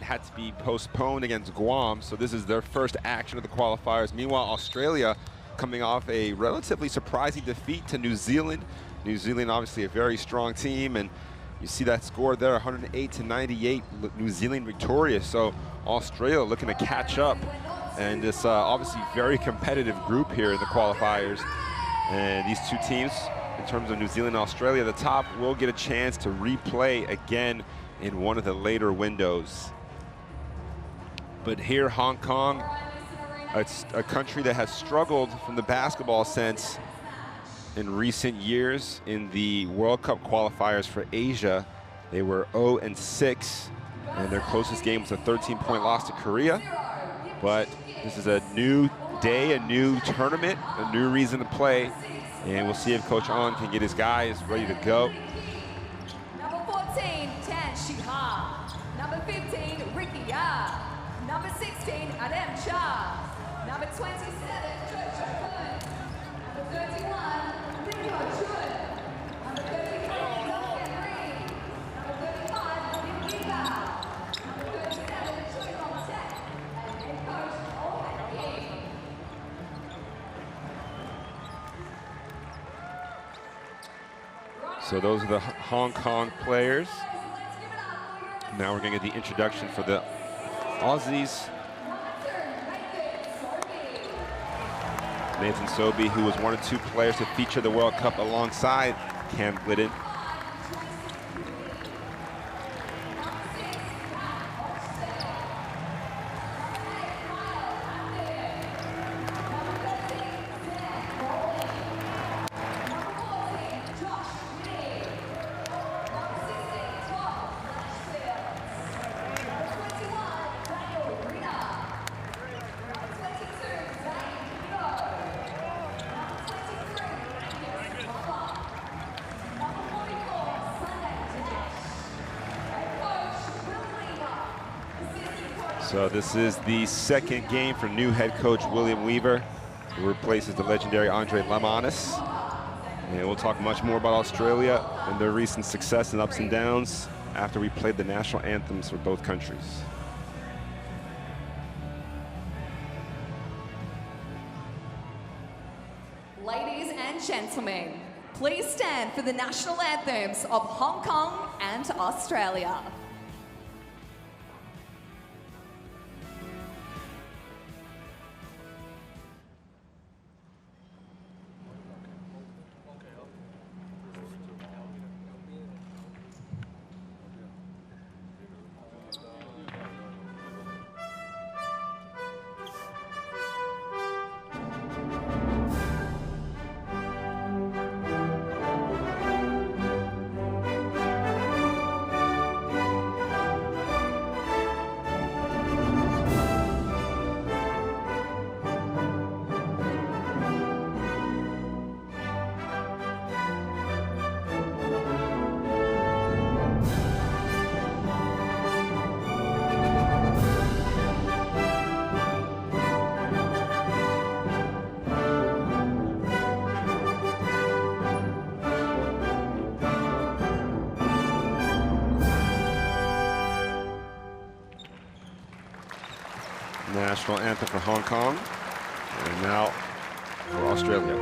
had to be postponed against Guam, so this is their first action of the qualifiers. Meanwhile, Australia coming off a relatively surprising defeat to New Zealand. New Zealand obviously a very strong team, and you see that score there, 108-98, New Zealand victorious. So Australia looking to catch up, and this obviously very competitive group here in the qualifiers. And these two teams, in terms of New Zealand and Australia, the top will get a chance to replay again in one of the later windows. But here, Hong Kong, it's a country that has struggled from the basketball sense in recent years. In the World Cup qualifiers for Asia, they were 0-6, and their closest game was a 13-point loss to Korea. But this is a new day, a new tournament, a new reason to play, and we'll see if Coach Ahn can get his guys ready to go. Number 14, Tan Shi-ha. Number 15, Ricky Ya. Number 16, Adam Cha. Number 27, Cho Chun. Number 31, Ringo Chun. Number 33, Dong Henry. Number 35, Lim Yi-ga. Number 37, Choi Rong-taek. And head coach, Oh Han-ying. So those are the Hong Kong players. Now we're going to get the introduction for the Aussies. Nathan Sobey, who was one of two players to feature the World Cup alongside Cam Glidden. So this is the second game for new head coach William Weaver, who replaces the legendary Andre Lamanis. And we'll talk much more about Australia and their recent success and ups and downs after we played the national anthems for both countries. Ladies and gentlemen, please stand for the national anthems of Hong Kong and Australia. National anthem for Hong Kong, and now for Australia.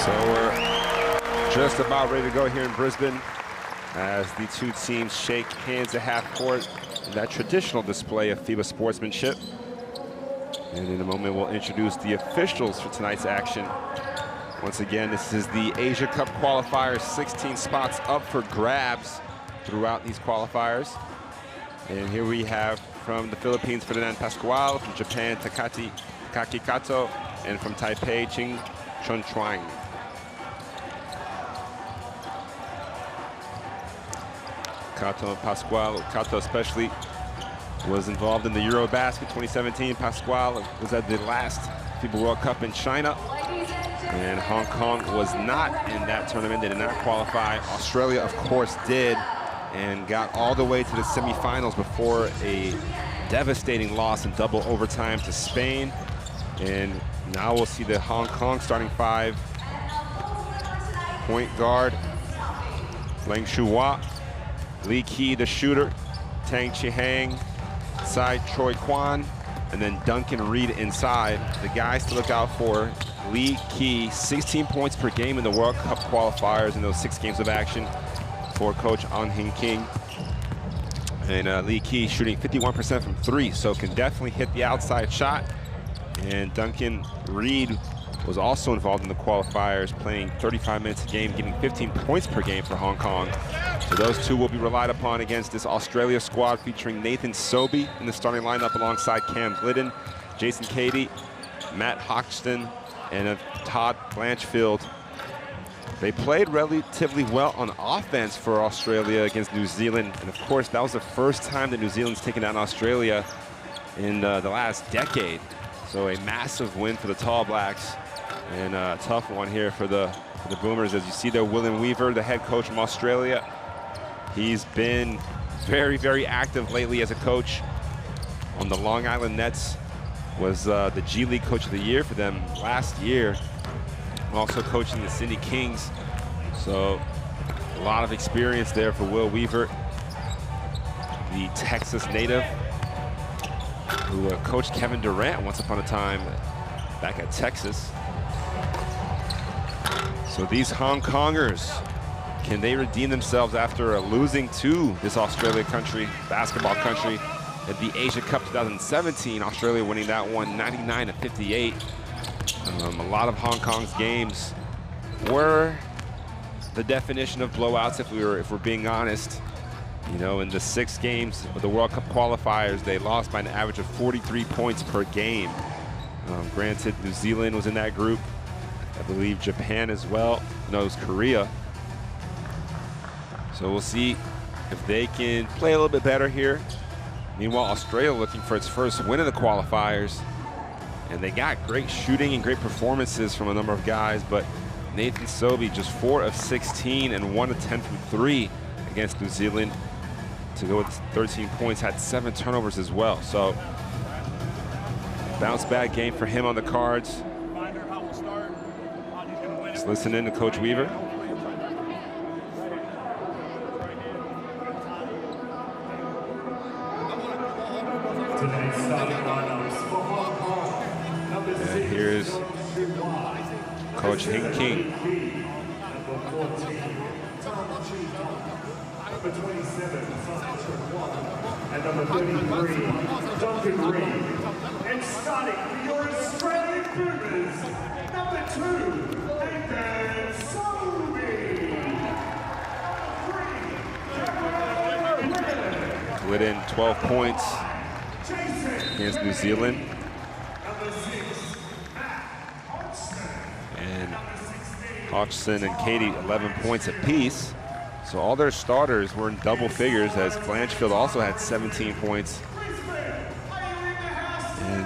So we're just about ready to go here in Brisbane as the two teams shake hands at half court in that traditional display of FIBA sportsmanship. And in a moment, we'll introduce the officials for tonight's action. Once again, this is the Asia Cup qualifiers, 16 spots up for grabs throughout these qualifiers. And here we have from the Philippines, Ferdinand Pascual, from Japan, Takaki Kato, and from Taipei, Ching Chunchuang. Kato especially was involved in the Eurobasket 2017. Pascual was at the last FIBA World Cup in China. And Hong Kong was not in that tournament. They did not qualify. Australia, of course, did, and got all the way to the semifinals before a devastating loss in double overtime to Spain. And now we'll see the Hong Kong starting five. Point guard, Leng Shuhua. Lee Ki, the shooter. Tang Chi-hang, Sai Choi Kwan, and then Duncan Reed inside. The guys to look out for: Lee Ki, 16 points per game in the World Cup qualifiers in those 6 games of action for coach An Hing King. And Lee Ki shooting 51% from 3, so can definitely hit the outside shot. And Duncan Reed was also involved in the qualifiers, playing 35 minutes a game, getting 15 points per game for Hong Kong. So those two will be relied upon against this Australia squad featuring Nathan Sobey in the starting lineup alongside Cam Glidden, Jason Cady, Matt Hoxton, and Todd Blanchfield. They played relatively well on offense for Australia against New Zealand. And of course, that was the first time that New Zealand's taken down Australia in the last decade. So a massive win for the Tall Blacks, and a tough one here for the Boomers. As you see there, William Weaver, the head coach from Australia. He's been very, very active lately as a coach on the Long Island Nets. Was the G League Coach of the Year for them last year. Also coaching the Sydney Kings. So a lot of experience there for Will Weaver, the Texas native, who coached Kevin Durant once upon a time back at Texas. So these Hong Kongers, can they redeem themselves after losing to this Australia country, basketball country, at the Asia Cup 2017? Australia winning that one 99-58. A lot of Hong Kong's games were the definition of blowouts, if we're being honest. You know, in the 6 games of the World Cup qualifiers, they lost by an average of 43 points per game. Granted, New Zealand was in that group. I believe Japan as well. No, it was Korea. So we'll see if they can play a little bit better here. Meanwhile, Australia looking for its first win in the qualifiers. And they got great shooting and great performances from a number of guys, but Nathan Sobey just 4 of 16 and 1 of 10 from 3 against New Zealand to go with 13 points, had 7 turnovers as well. So bounce back game for him on the cards. Let's listen in to Coach Weaver. And here's Coach Hing King. Number 27, and number 33, Duncan Reed. And starting for your Australian Boomers, number 2, Nathan Sobey. Glidden, 12 points against New Zealand. And Hodgson and Cady, 11 points apiece. So all their starters were in double figures, as Blanchfield also had 17 points. And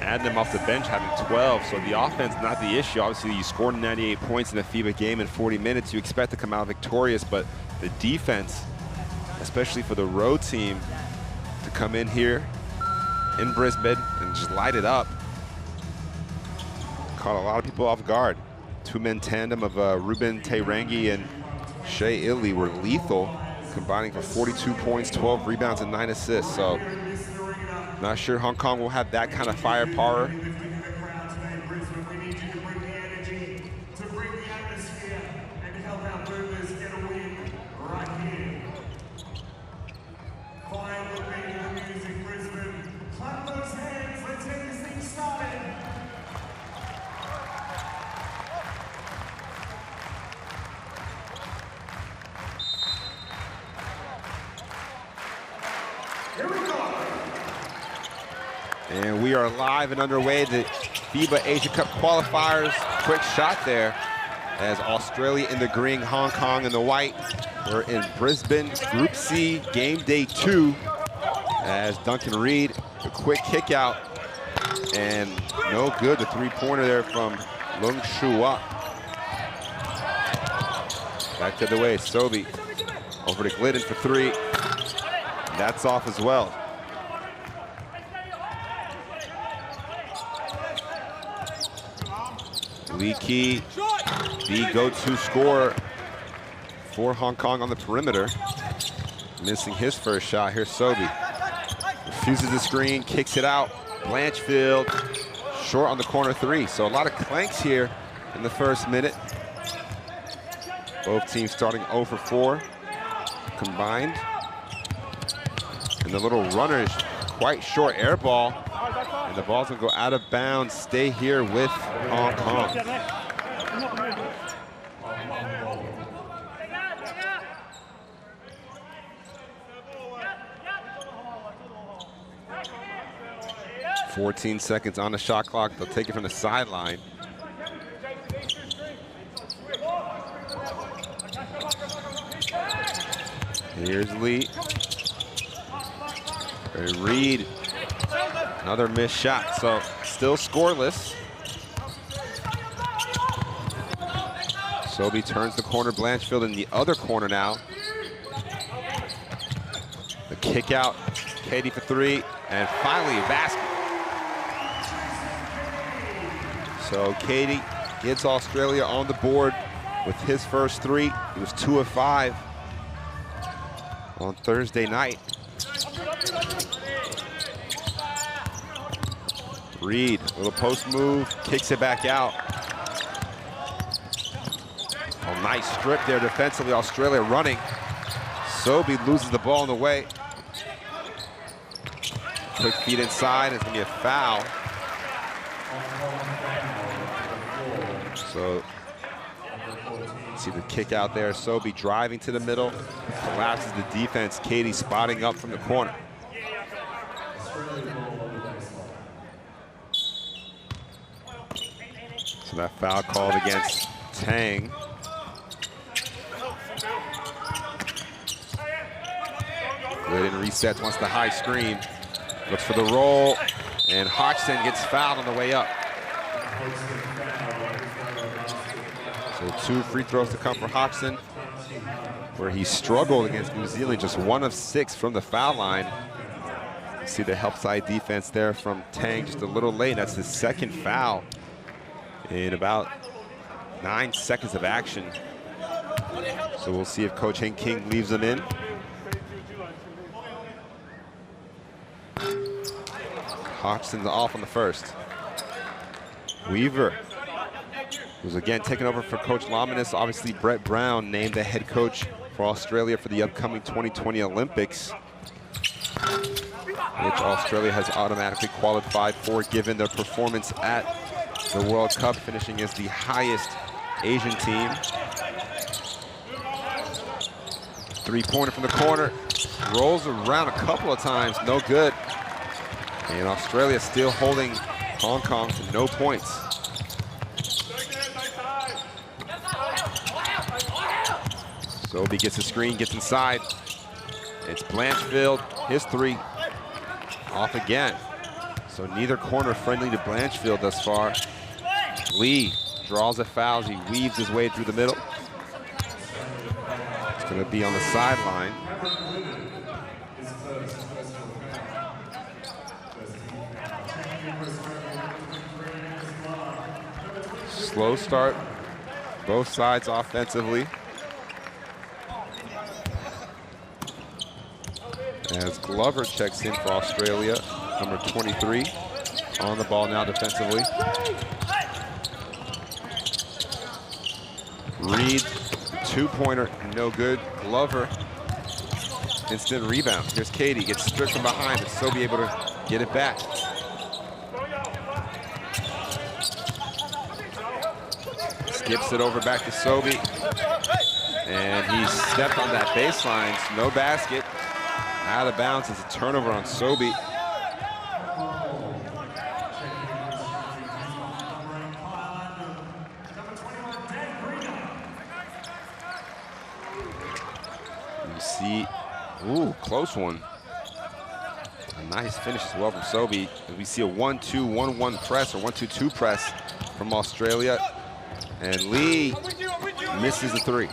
add them off the bench having 12. So the offense, not the issue. Obviously, you scored 98 points in a FIBA game in 40 minutes. You expect to come out victorious, but the defense, especially for the road team, to come in here in Brisbane and just light it up, caught a lot of people off guard. Two-man tandem of Ruben Teirangi and Shea Ily were lethal, combining for 42 points, 12 rebounds, and 9 assists. So not sure Hong Kong will have that kind of firepower. And we are live and underway. The FIBA Asia Cup qualifiers. Quick shot there as Australia in the green, Hong Kong in the white. We're in Brisbane, Group C, game day 2. As Duncan Reed, a quick kick out. And no good, the three-pointer there from Lung Shua. Back to the way, Sobey over to Glidden for 3. That's off as well. Lee Kee, the go-to scorer for Hong Kong on the perimeter. Missing his first shot. Here's Sobey. Refuses the screen, kicks it out. Blanchfield, short on the corner 3. So a lot of clanks here in the first minute. Both teams starting 0 for 4 combined. And the little runner is quite short, air ball. And the ball's gonna go out of bounds, stay here with Hong Kong. "14 seconds on the shot clock. They'll take it from the sideline. Here's Lee. Reed, another missed shot, so still scoreless. Sobey turns the corner, Blanchfield in the other corner now. The kick out, Katie for 3, and finally a basket. So Katie gets Australia on the board with his first 3. He was 2 of 5 on Thursday night. Reed, little post move, kicks it back out. Oh, nice strip there defensively, Australia running. Sobey loses the ball on the way. Quick feed inside, it's gonna be a foul. So, see the kick out there. Sobey driving to the middle, collapses the defense. Katie spotting up from the corner. So that foul called against Tang. Glidden resets, wants the high screen. Looks for the roll, and Hodgson gets fouled on the way up. So 2 free throws to come for Hodgson, where he struggled against New Zealand, just 1 of 6 from the foul line. You see the help side defense there from Tang, just a little late. That's his second foul in about 9 seconds of action. So we'll see if Coach Hank King leaves them in. Hodgson's off on the first. Weaver, who's again taking over for Coach Lominus. Obviously, Brett Brown named the head coach for Australia for the upcoming 2020 Olympics, which Australia has automatically qualified for given their performance at the World Cup, finishing as the highest Asian team. Three-pointer from the corner, rolls around a couple of times, no good. And Australia still holding Hong Kong to no points. Sobey gets the screen, gets inside. It's Blanchfield, his 3, off again. So neither corner friendly to Blanchfield thus far. Lee draws a foul as he weaves his way through the middle. It's going to be on the sideline. Slow start, both sides offensively. As Glover checks in for Australia, number 23, on the ball now defensively. Reed, 2-pointer, no good. Glover, instant rebound. Here's Katie, gets stripped from behind, but Sobey able to get it back. Skips it over back to Sobey. And he stepped on that baseline, so no basket. Out of bounds, it's a turnover on Sobey. see, ooh, close one. A nice finish as well from Sobey. And we see a 1-2-1-1 press, or 1-2-2 press from Australia. And Lee misses the three.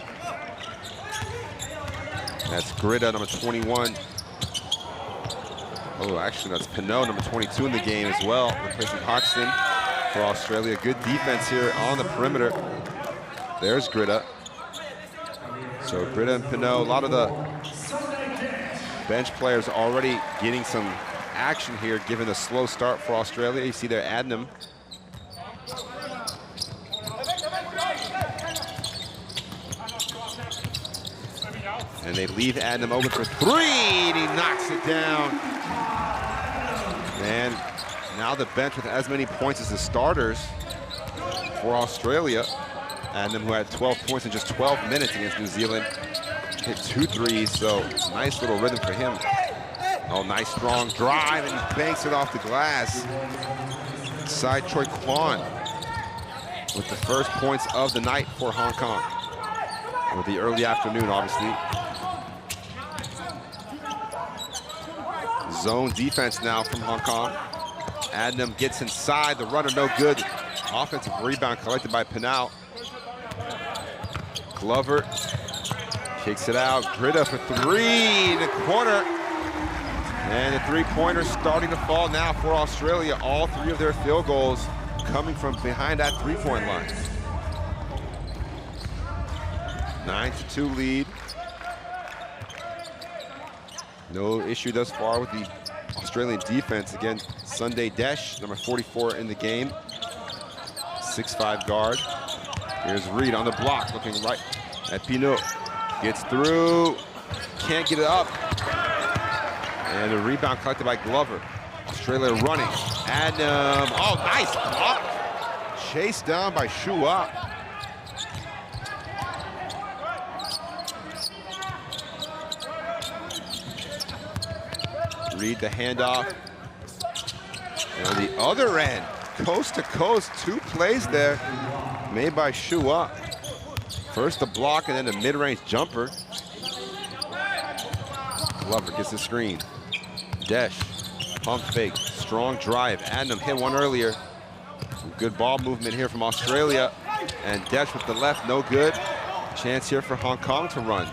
That's Grida, number 21. Oh, actually, that's Pinot, number 22 in the game as well, replacing Hoxton for Australia. Good defense here on the perimeter. There's Grida. So Grida and Pinot, a lot of the bench players already getting some action here, given the slow start for Australia. You see there, Adnam. And they leave Adnam open for three, and he knocks it down. And now the bench with as many points as the starters for Australia. Adnam, who had 12 points in just 12 minutes against New Zealand, hit 2 threes, so nice little rhythm for him. Oh, nice strong drive, and he banks it off the glass. Side Choi Kwan with the first points of the night for Hong Kong. Or the early afternoon, obviously. Zone defense now from Hong Kong. Adnam gets inside, the runner no good. Offensive rebound collected by Pinal. Glover kicks it out. Grida for three in the corner. And the three-pointer starting to fall now for Australia. All 3 of their field goals coming from behind that three-point line. 9-2 lead. No issue thus far with the Australian defense. Again, Sunday Desh, number 44 in the game. 6'5" guard. Here's Reed on the block, looking right at Pinot. Gets through, can't get it up. And a rebound collected by Glover. Australia running. Adnam, oh, nice block. Chased down by Shua. Reed the handoff. And on the other end, coast to coast, 2 plays there made by Shua. First the block and then the mid-range jumper. Glover gets the screen. Desh, pump fake, strong drive. Adnam hit one earlier. Some good ball movement here from Australia. And Desh with the left, no good. Chance here for Hong Kong to run.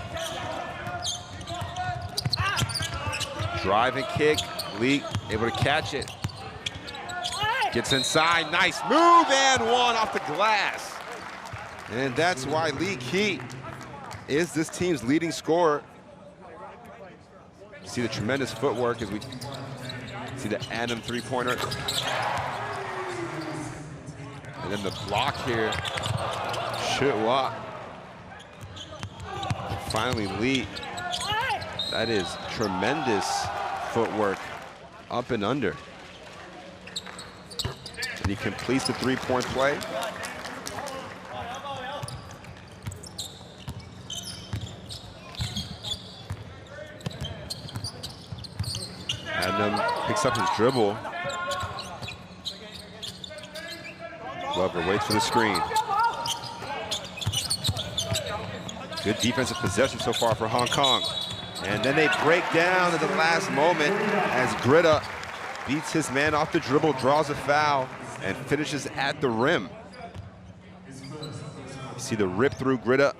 Drive and kick, Lee able to catch it. Gets inside, nice move, and one off the glass. And that's why Lee Key is this team's leading scorer. You see the tremendous footwork as we see the Adnam three-pointer. And then the block here, Shua. Finally, Lee. That is tremendous footwork, up and under. And he completes the three-point play. Adnam picks up his dribble. Glover waits for the screen. Good defensive possession so far for Hong Kong. And then they break down at the last moment as Grida beats his man off the dribble, draws a foul, and finishes at the rim. You see the rip through. Grida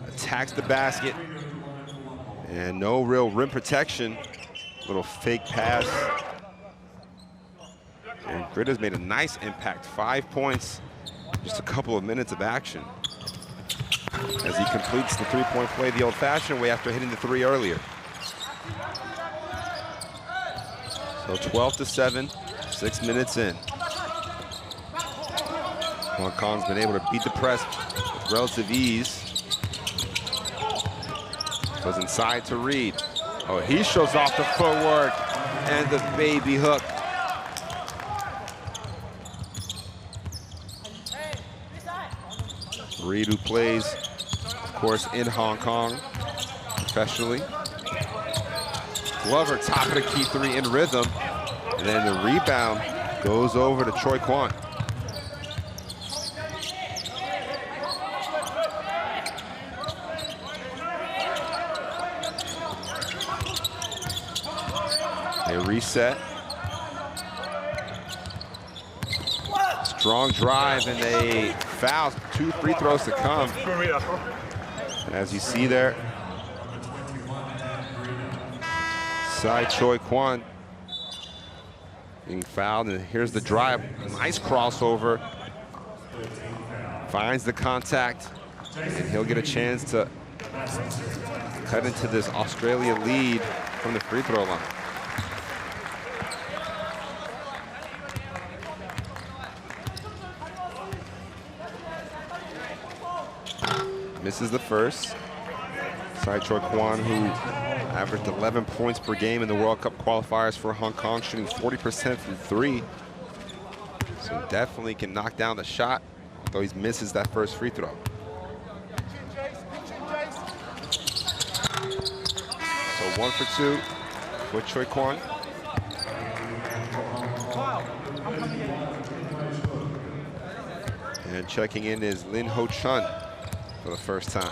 attacks the basket. And no real rim protection. Little fake pass. And Grida's made a nice impact. 5 points, just a couple of minutes of action, as he completes the three-point play the old-fashioned way after hitting the three earlier. So 12-7, 6 minutes in. Hong Kong's been able to beat the press with relative ease. Goes inside to Reed. Oh, he shows off the footwork and the baby hook. Reed, who plays, of course, in Hong Kong professionally. Glover, top of the key three in rhythm. And then the rebound goes over to Choi Kwan. They reset. Strong drive and a foul. 2 free throws to come. As you see there, Sai Choi Kwan being fouled, and here's the drive. Nice crossover. Finds the contact, and he'll get a chance to cut into this Australia lead from the free throw line. Misses the first. Sai Choi Kwan, who averaged 11 points per game in the World Cup qualifiers for Hong Kong, shooting 40% from 3. So definitely can knock down the shot, although he misses that first free throw. So 1 for 2 for Choi Kwan. And checking in is Lin Ho Chun for the first time.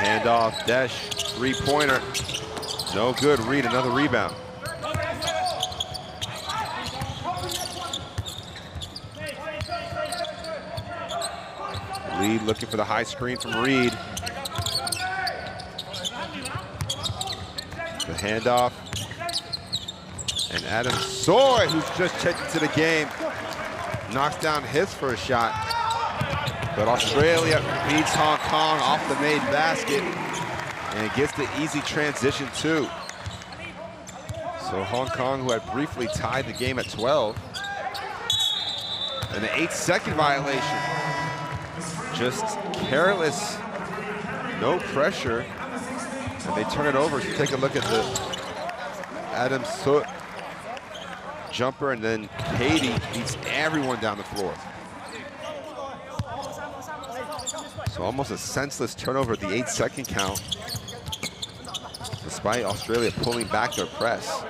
Handoff, Desh, 3-pointer. No good. Reed, another rebound. Reed looking for the high screen from Reed. The handoff. And Adam Soy, who's just checked into the game, knocks down his first shot. But Australia beats Hong Kong off the made basket and gets the easy transition too. So Hong Kong, who had briefly tied the game at 12. And an 8-second violation. Just careless, no pressure. And they turn it over. So take a look at the Adam Soot jumper, and then Katie beats everyone down the floor. So almost a senseless turnover at the 8-second count, despite Australia pulling back their press.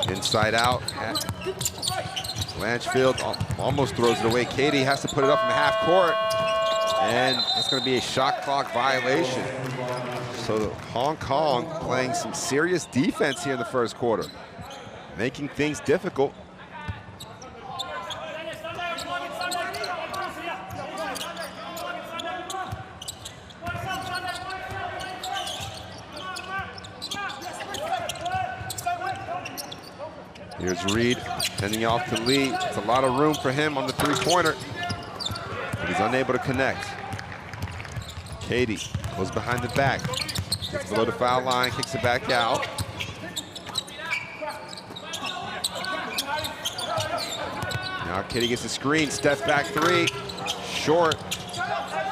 Inside out. Blanchfield almost throws it away. Katie has to put it up from half court, and it's going to be a shot clock violation. So Hong Kong playing some serious defense here in the first quarter, making things difficult. Here's Reed sending off to Lee. It's a lot of room for him on the 3-pointer, but he's unable to connect. Katie goes behind the back, gets below the foul line, kicks it back out. Now Katie gets a screen, steps back 3, short,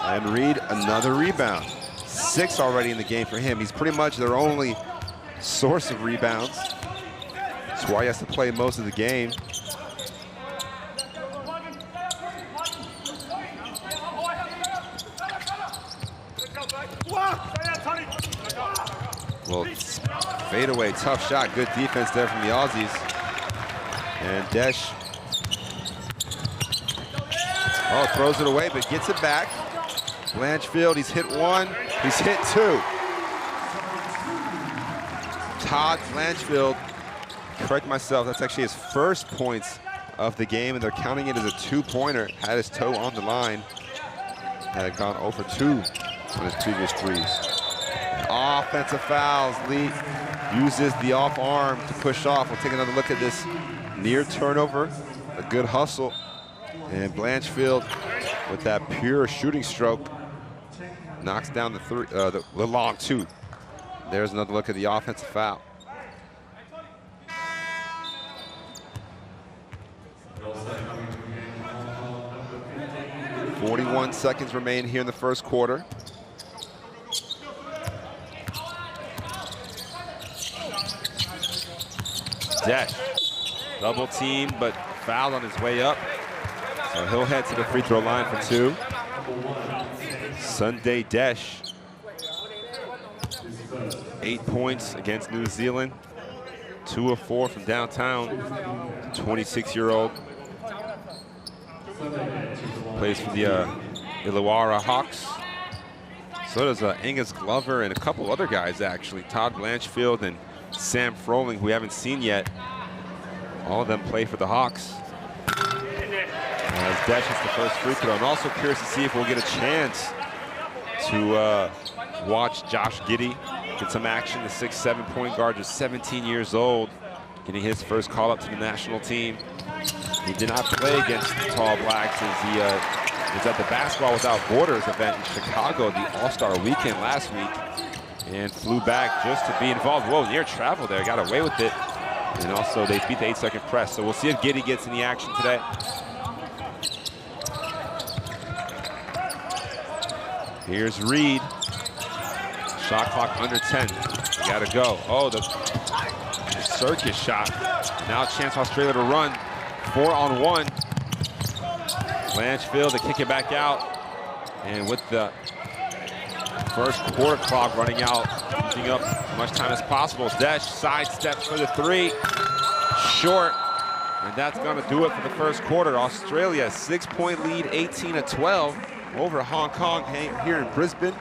and Reed another rebound. 6 already in the game for him. He's pretty much their only source of rebounds. That's why he has to play most of the game. Well, fadeaway, tough shot, good defense there from the Aussies. And Desh, throws it away, but gets it back. Blanchfield, he's hit 1, he's hit 2. Todd Blanchfield, correct myself, that's actually his first points of the game, and they're counting it as a 2-pointer. Had his toe on the line, had gone 0 for 2 on his previous 3s. Offensive fouls. Lee uses the off arm to push off. We'll take another look at this near turnover. A good hustle. And Blanchfield, with that pure shooting stroke, knocks down the long 2. There's another look at the offensive foul. 41 seconds remain here in the first quarter. Desh, double team, but fouled on his way up. So he'll head to the free throw line for 2. Sunday Desh, 8 points against New Zealand. 2 of 4 from downtown. 26-year-old. Plays for the Illawarra Hawks. So does Angus Glover and a couple other guys, actually. Todd Blanchfield and Sam Froling, who we haven't seen yet. All of them play for the Hawks. As Desh hits the first free throw. I'm also curious to see if we'll get a chance to watch Josh Giddey get some action. The 6'7" point guard, just 17 years old, getting his first call up to the national team. He did not play against the Tall Blacks as he was at the Basketball Without Borders event in Chicago, the All-Star Weekend last week, and flew back just to be involved. Whoa, near travel there, got away with it. And also they beat the 8-second press. So we'll see if Giddey gets in the action today. Here's Reed. Shot clock under 10. You gotta go. Oh, the circus shot. Now a chance for Australia to run. 4-on-1. Blanchfield to kick it back out. And with the first quarter clock running out, using up as much time as possible. Desh sidesteps for the three. Short. And that's gonna do it for the first quarter. Australia, 6-point lead, 18-12 over Hong Kong here in Brisbane.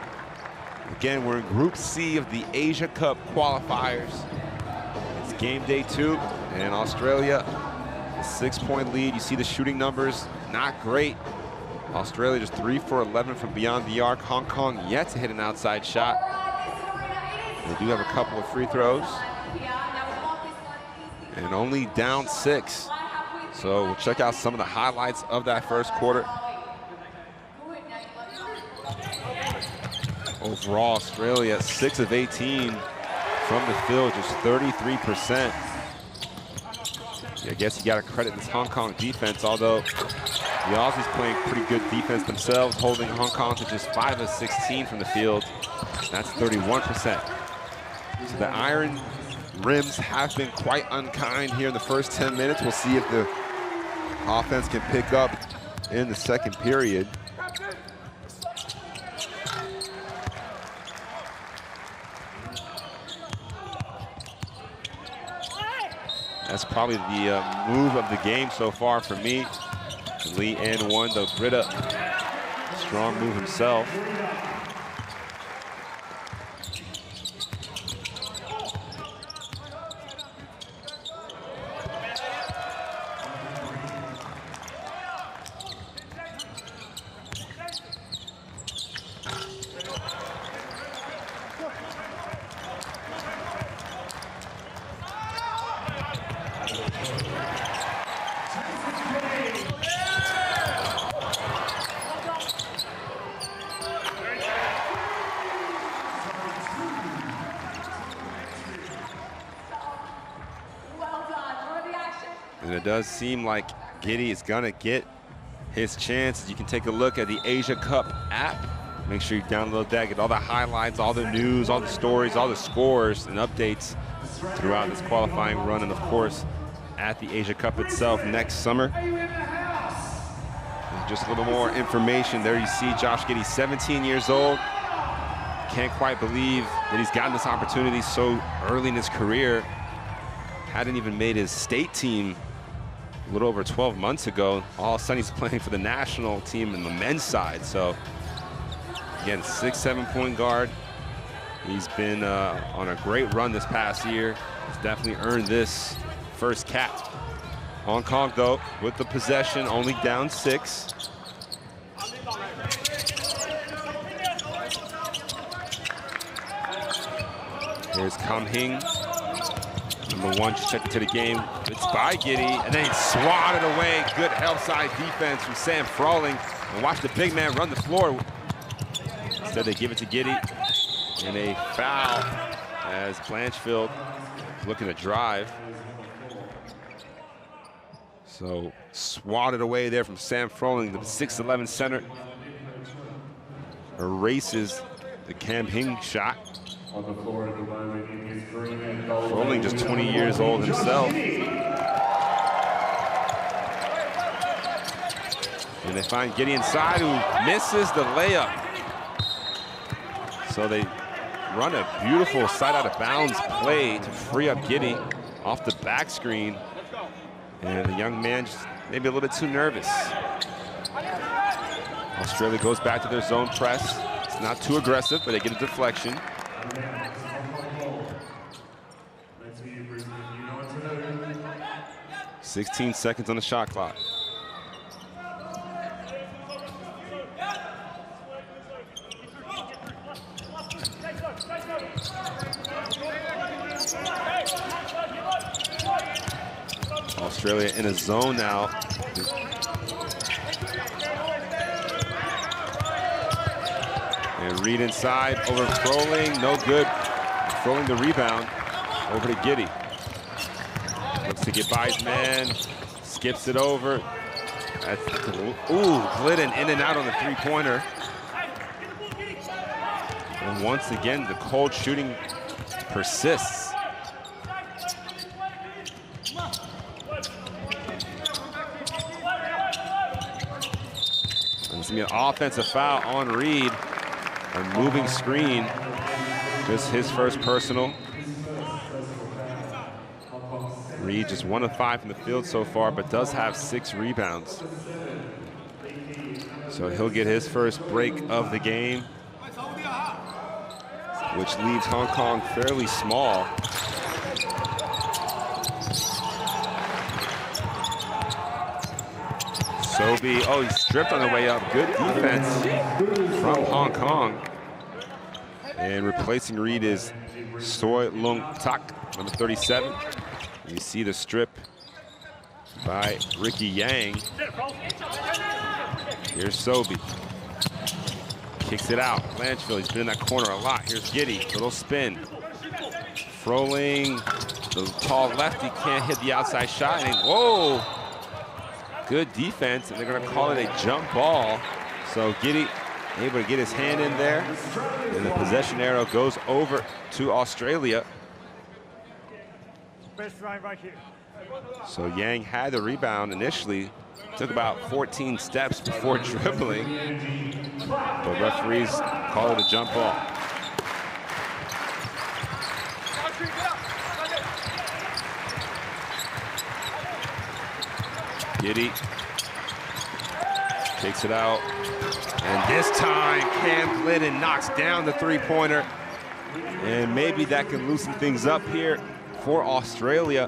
Again, we're in Group C of the Asia Cup qualifiers. It's game day 2, and Australia, a 6-point lead. You see the shooting numbers, not great. Australia just 3 for 11 from beyond the arc. Hong Kong yet to hit an outside shot. They do have a couple of free throws. And only down 6. So we'll check out some of the highlights of that first quarter. Overall, Australia 6 of 18 from the field, just 33%. I guess you got to credit this Hong Kong defense, although the Aussies playing pretty good defense themselves, holding Hong Kong to just 5 of 16 from the field. That's 31%. So the Iron Rims have been quite unkind here in the first 10 minutes. We'll see if the offense can pick up in the second period. That's probably the move of the game so far for me. Lee N1, the Britta, strong move himself. And it does seem like Giddey is gonna get his chance. You can take a look at the Asia Cup app. Make sure you download that, get all the highlights, all the news, all the stories, all the scores and updates throughout this qualifying run, and of course, at the Asia Cup itself next summer. And just a little more information. There you see Josh Giddey, 17 years old. Can't quite believe that he's gotten this opportunity so early in his career. Hadn't even made his state team a little over 12 months ago. All of a sudden he's playing for the national team in the men's side. So again, 6'7" point guard. He's been on a great run this past year. He's definitely earned this first cap. Hong Kong though, with the possession, only down 6. Here's Kam Hing. Number 1, just check into the game. It's by Giddey, and then he swatted away. Good help side defense from Sam Froling. And watch the big man run the floor. Instead, they give it to Giddey. And a foul as Blanchfield looking to drive. So swatted away there from Sam Froling, the 6'11" center. Erases the Kam Hing shot. On the floor at the moment in his green and gold. Froling just 20 years old himself. And they find Giddey inside, who misses the layup. So they run a beautiful side out of bounds play to free up Giddey off the back screen. And the young man just maybe a little bit too nervous. Australia goes back to their zone press. It's not too aggressive, but they get a deflection. 16 seconds on the shot clock. Australia in a zone now. And Reed inside, over Froling, no good. Froling the rebound, over to Giddy. Looks to get by his man, skips it over. That's, ooh, Glidden in and out on the three-pointer. And once again, the cold shooting persists. And it's gonna be an offensive foul on Reed. A moving screen, just his first personal. Reed just 1 of 5 from the field so far, but does have 6 rebounds. So he'll get his first break of the game, which leaves Hong Kong fairly small. Sobi, oh, he's stripped on the way up. Good defense from Hong Kong. And replacing Reed is Soi Lung Tak, number 37. You see the strip by Ricky Yang. Here's Sobi. Kicks it out. Blanchfield, he's been in that corner a lot. Here's Giddy, little spin. Froling, the tall lefty can't hit the outside shot. And whoa! Good defense, and they're gonna call it a jump ball. So Giddy able to get his hand in there, and the possession arrow goes over to Australia. So Yang had the rebound initially, took about 14 steps before dribbling, but referees call it a jump ball. Giddy takes it out, and this time Cam Glidden knocks down the three-pointer, and maybe that can loosen things up here for Australia.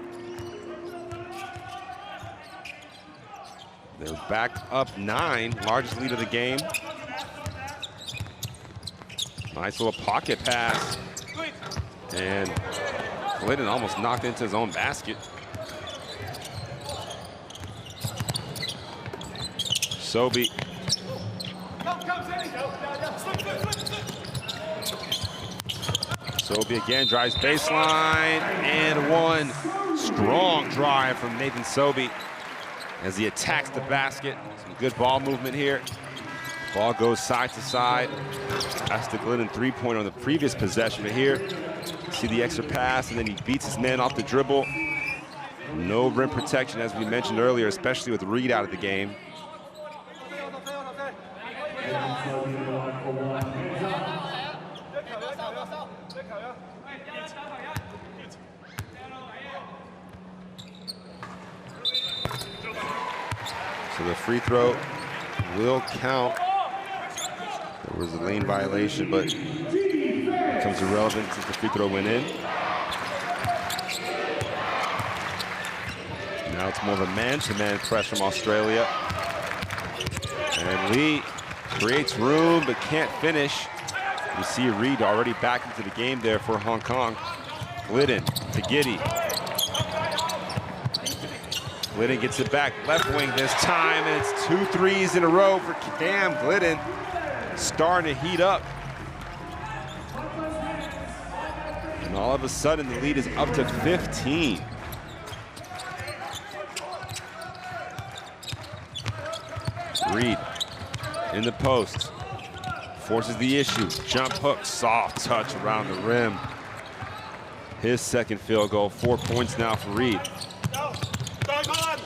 They're back up 9, largest lead of the game. Nice little pocket pass, and Glidden almost knocked into his own basket. Sobi. Sobi again drives baseline, and one strong drive from Nathan Sobi as he attacks the basket. Some good ball movement here. Ball goes side to side. That's the Glidden three-pointer on the previous possession, but here, see the extra pass, and then he beats his man off the dribble. No rim protection, as we mentioned earlier, especially with Reed out of the game. So the free throw will count. There was a lane violation, but it becomes irrelevant since the free throw went in. Now it's more of a man-to-man press from Australia. And Lee creates room, but can't finish. You see Reed already back into the game there for Hong Kong. Glidden to Giddy. Glidden gets it back, left wing this time, and it's 2 threes in a row for Cam Glidden. Starting to heat up. And all of a sudden, the lead is up to 15. Reed in the post, forces the issue, jump hook, soft touch around the rim. His second field goal, 4 points now for Reed.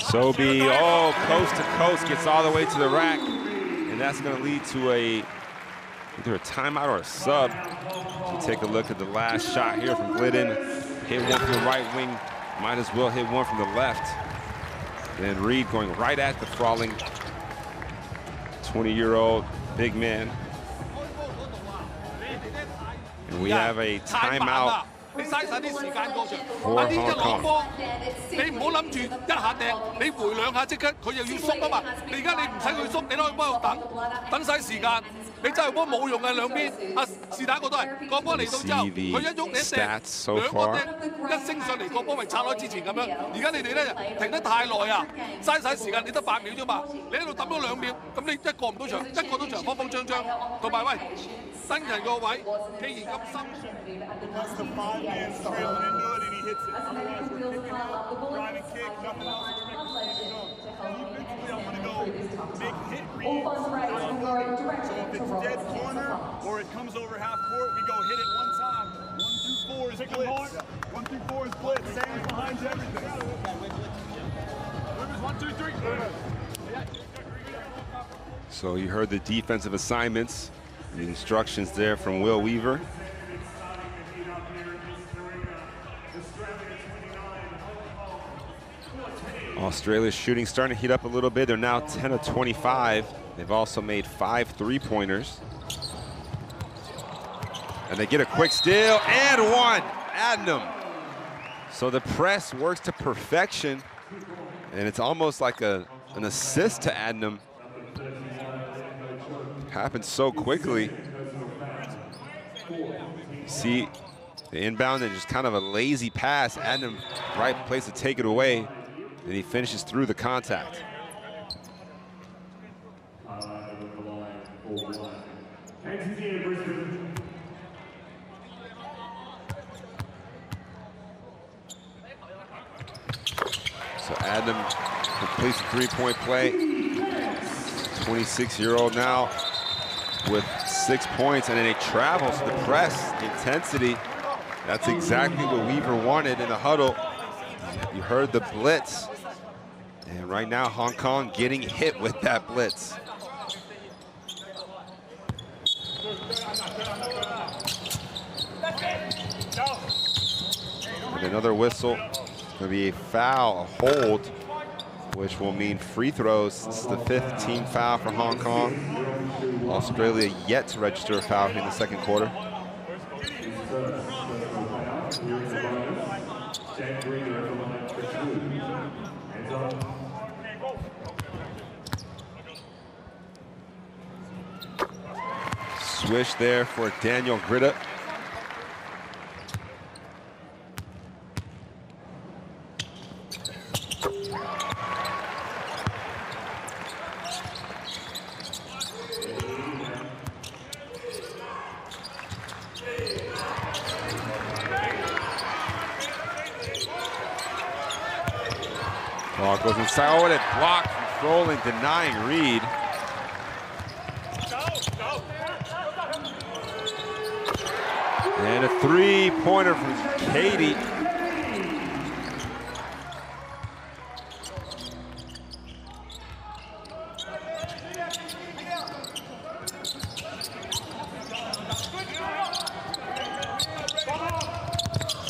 Sobi, oh, coast to coast, gets all the way to the rack, and that's gonna lead to either a timeout or a sub. If you take a look at the last shot here from Glidden, hit one from the right wing, might as well hit one from the left. Then Reed going right at the Froling 20-year-old big man. And we have a timeout for Hong Kong. 你唔好諗住一下掟，你回兩下即刻佢又要縮啊嘛！你而家你唔使佢縮，你可以幫佢等晒時間。你真係波冇用嘅兩邊，是但一個都係個波嚟到之後，佢一喐你一掟，兩個掟一升上嚟，個波咪拆開之前咁樣。而家你哋咧停得太耐啊，嘥晒時間，你得8秒啫嘛，你喺度抌咗2秒，咁你一個唔到場，一個到場慌慌張張，同埋喂新人個位，既然咁深。That's the 5-man trailing into it and he hits it. Otherwise, we're kicking out, driving kick, nothing else. Defensively, I'm going to go make hit read. So if it's dead corner or it comes over half court, we go hit it one time. 1 through 4 is blitz. 1 through 4 is blitz. Same behind everything. 1, 2, 3. So you heard the defensive assignments, the instructions there from Will Weaver. Australia's shooting starting to heat up a little bit. They're now 10 of 25. They've also made 5 3-pointers. And they get a quick steal and one. Adnam. So the press works to perfection. And it's almost like an assist to Adnam. Happens so quickly. See the inbound and just kind of a lazy pass. Adnam, right place to take it away. And he finishes through the contact. So Adnam completes the 3-point play. 26-year-old now with 6 points, and then it travels the press, the intensity. That's exactly what Weaver wanted in the huddle. You heard the blitz. And right now, Hong Kong getting hit with that blitz. And another whistle. It's going to be a foul, a hold, which will mean free throws. This is the 5th team foul for Hong Kong. Australia yet to register a foul here in the second quarter. Swish there for Daniel Gritta. Ball goes inside. Oh, and it blocked from Froling, denying Reed. And a 3-pointer from Katie.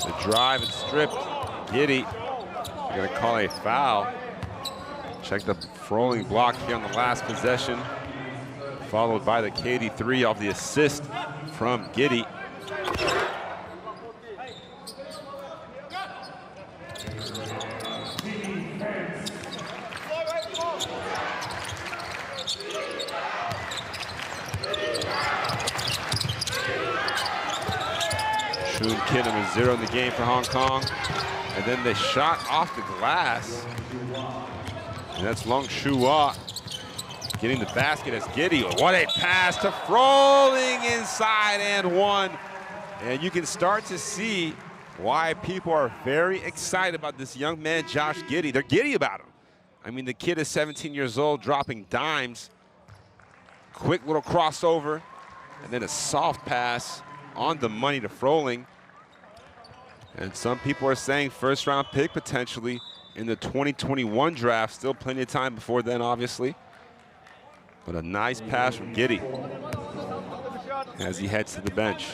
The drive and stripped. Giddy. Gonna call a foul. Check the Froling block here on the last possession. Followed by the Katie 3 off the assist from Giddy. Shoon Kidham is 0 in the game for Hong Kong. And then they shot off the glass. And that's Long Shua getting the basket as Giddy. What a pass to Froling inside and one. And you can start to see why people are very excited about this young man, Josh Giddy. They're giddy about him. I mean, the kid is 17 years old, dropping dimes. Quick little crossover, and then a soft pass on the money to Froling. And some people are saying first-round pick potentially in the 2021 draft. Still plenty of time before then, obviously. But a nice pass from Giddy as he heads to the bench.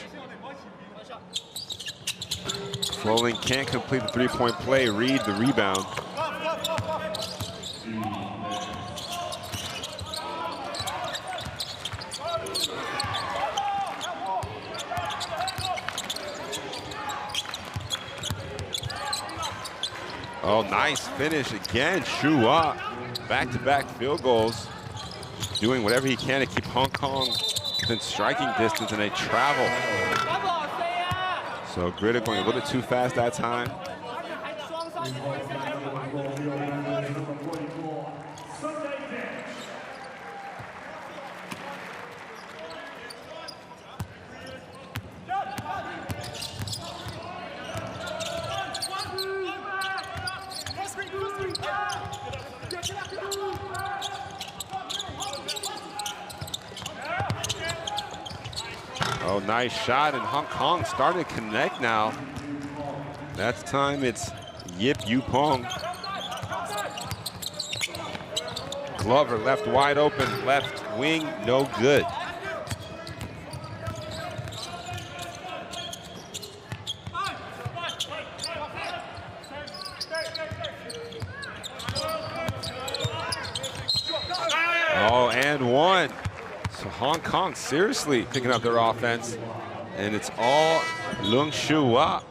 Froling can't complete the 3-point play. Reed the rebound. Oh, nice finish again. Shua, back-to-back field goals. Doing whatever he can to keep Hong Kong within striking distance, and they travel. So Gritta going a little bit too fast that time. Oh, nice shot, and Hong Kong starting to connect now. That time it's Yip Yupong. Glover left wide open, left wing, no good. Oh, and one. So Hong Kong seriously picking up their offense, and it's all Lung Shua.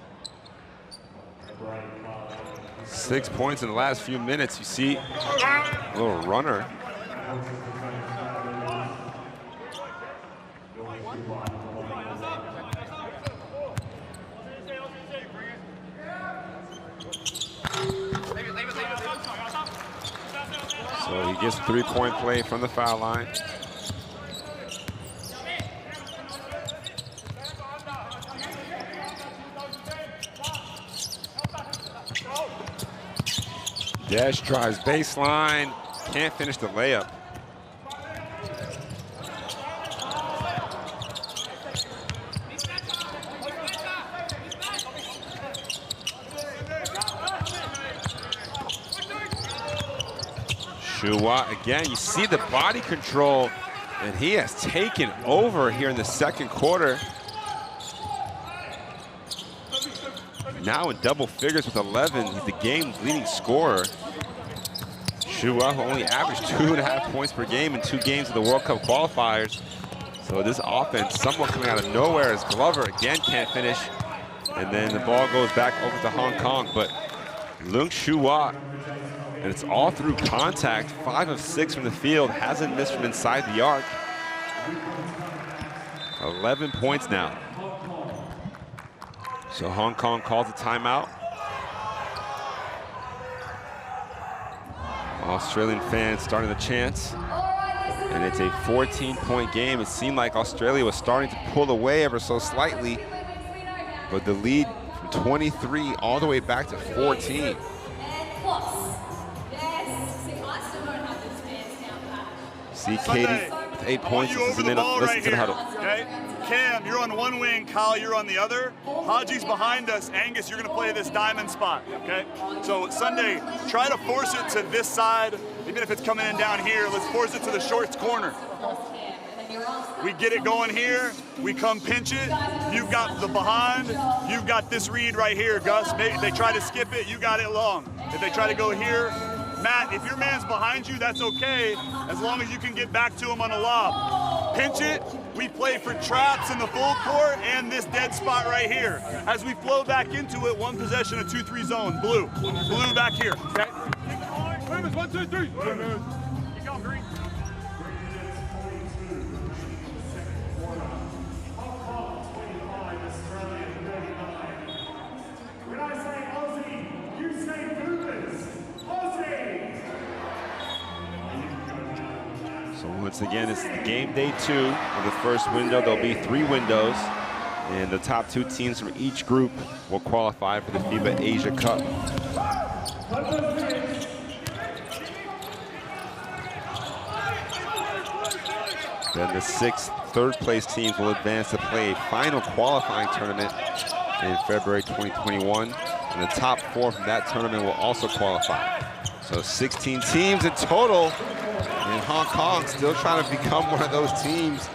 6 points in the last few minutes. You see a little runner. So he gets a three-point play from the foul line. Dash drives baseline, can't finish the layup. Shua again, you see the body control, and he has taken over here in the second quarter. Now in double figures with 11, he's the game's leading scorer. Shua, who only averaged 2.5 points per game in 2 games of the World Cup qualifiers. So this offense somewhat coming out of nowhere as Glover again can't finish. And then the ball goes back over to Hong Kong, but Lung Shua, and it's all through contact, 5 of 6 from the field, hasn't missed from inside the arc. 11 points now. So Hong Kong calls a timeout. Australian fans starting the chants. And it's a 14-point game. It seemed like Australia was starting to pull away ever so slightly, but the lead from 23 all the way back to 14. See Katie with 8 points. This is a minute. Listen to the huddle. Okay? Cam, you're on one wing. Kyle, you're on the other. Haji's behind us. Angus, you're going to play this diamond spot. Okay? So Sunday, try to force it to this side. Even if it's coming in down here, let's force it to the shorts corner. We get it going here. We come pinch it. You've got the behind. You've got this read right here, Gus. Maybe they try to skip it. You got it long. If they try to go here, Matt, if your man's behind you, that's okay, as long as you can get back to him on a lob. Pinch it, we play for traps in the full court and this dead spot right here. As we flow back into it, one possession, a 2-3 zone, blue. Blue back here, okay? 1, 2, 3. Keep going, green. When I say Aussie, you say Cougars. Aussie! So once again, it's game day 2 of the first window. There'll be 3 windows, and the top 2 teams from each group will qualify for the FIBA Asia Cup. Then the 6 third-place teams will advance to play a final qualifying tournament in February 2021, and the top 4 from that tournament will also qualify. So 16 teams in total, and Hong Kong still trying to become one of those teams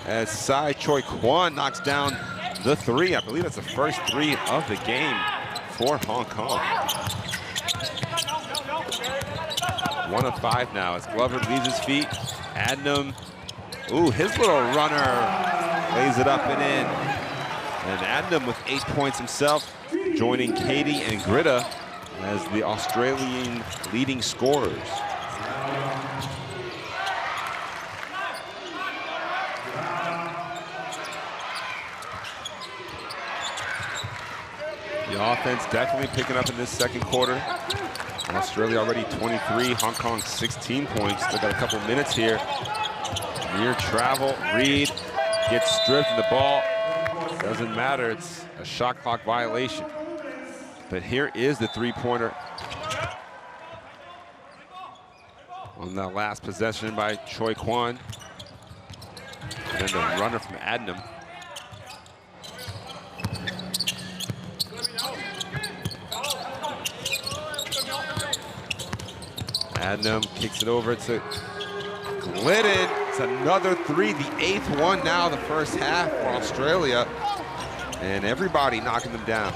as Sai Choi Kwan knocks down the 3. I believe that's the first 3 of the game for Hong Kong. 1 of 5 now as Glover leaves his feet. Adnam, ooh, his little runner lays it up and in. And Adnam with 8 points himself, joining Katie and Gritta as the Australian leading scorers. The offense definitely picking up in this second quarter. Australia already 23, Hong Kong 16 points. They've got a couple minutes here. Near travel, Reed gets stripped and the ball doesn't matter. It's a shot clock violation. But here is the three-pointer on that last possession by Choi Kwan. And then the runner from Adnam. Adnam kicks it over to Glidden. It's another three, the 8th one now, the first half for Australia. And everybody knocking them down.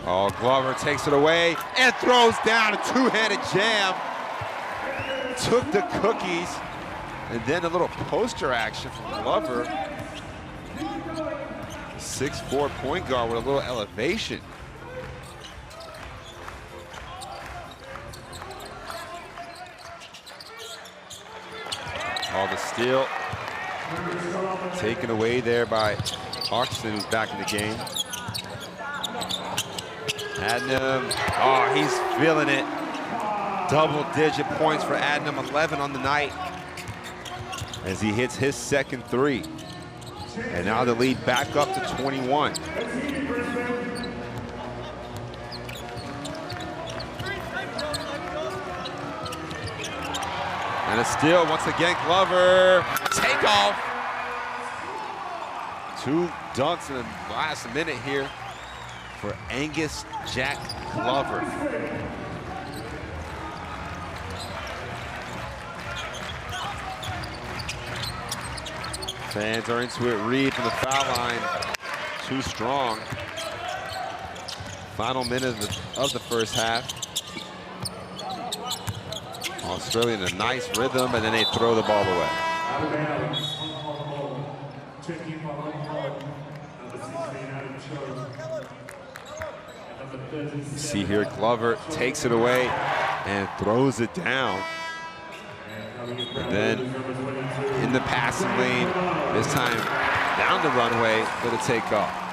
Oh, Glover takes it away and throws down a two-handed jam. Took the cookies. And then a little poster action from Glover. 6'4" point guard with a little elevation. Oh, the steal taken away there by Oxton, who's back in the game. Adnam, oh, he's feeling it. Double-digit points for Adnam, 11 on the night, as he hits his second three. And now the lead back up to 21. And a steal, once again, Glover, takeoff. 2 dunks in the last minute here for Angus Jack Glover. Fans are into it. Reed from the foul line, too strong. Final minute of the first half. Australia in a nice rhythm, and then they throw the ball away. See here, Glover takes it away and throws it down. And then in the passing lane, this time down the runway for the takeoff.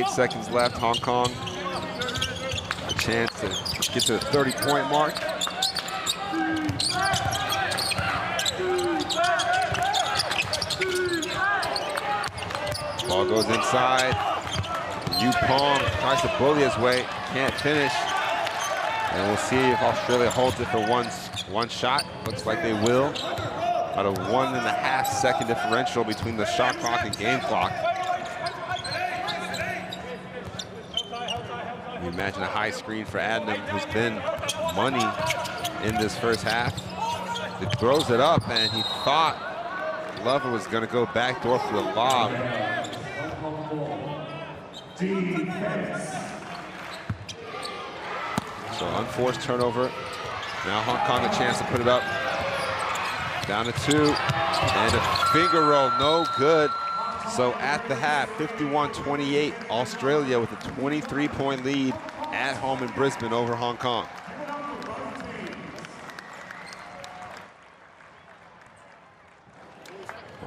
Seconds left, Hong Kong. A chance to get to the 30-point mark. Ball goes inside. Yu Pong tries to bully his way, can't finish. And we'll see if Australia holds it for one shot. Looks like they will. About a 1.5 second differential between the shot clock and game clock. You imagine a high screen for Adnam, who's been money in this first half. He throws it up, and he thought Glover was going to go backdoor for the lob. So unforced turnover. Now Hong Kong a chance to put it up. Down to 2, and a finger roll, no good. So at the half, 51-28, Australia with a 23-point lead at home in Brisbane over Hong Kong.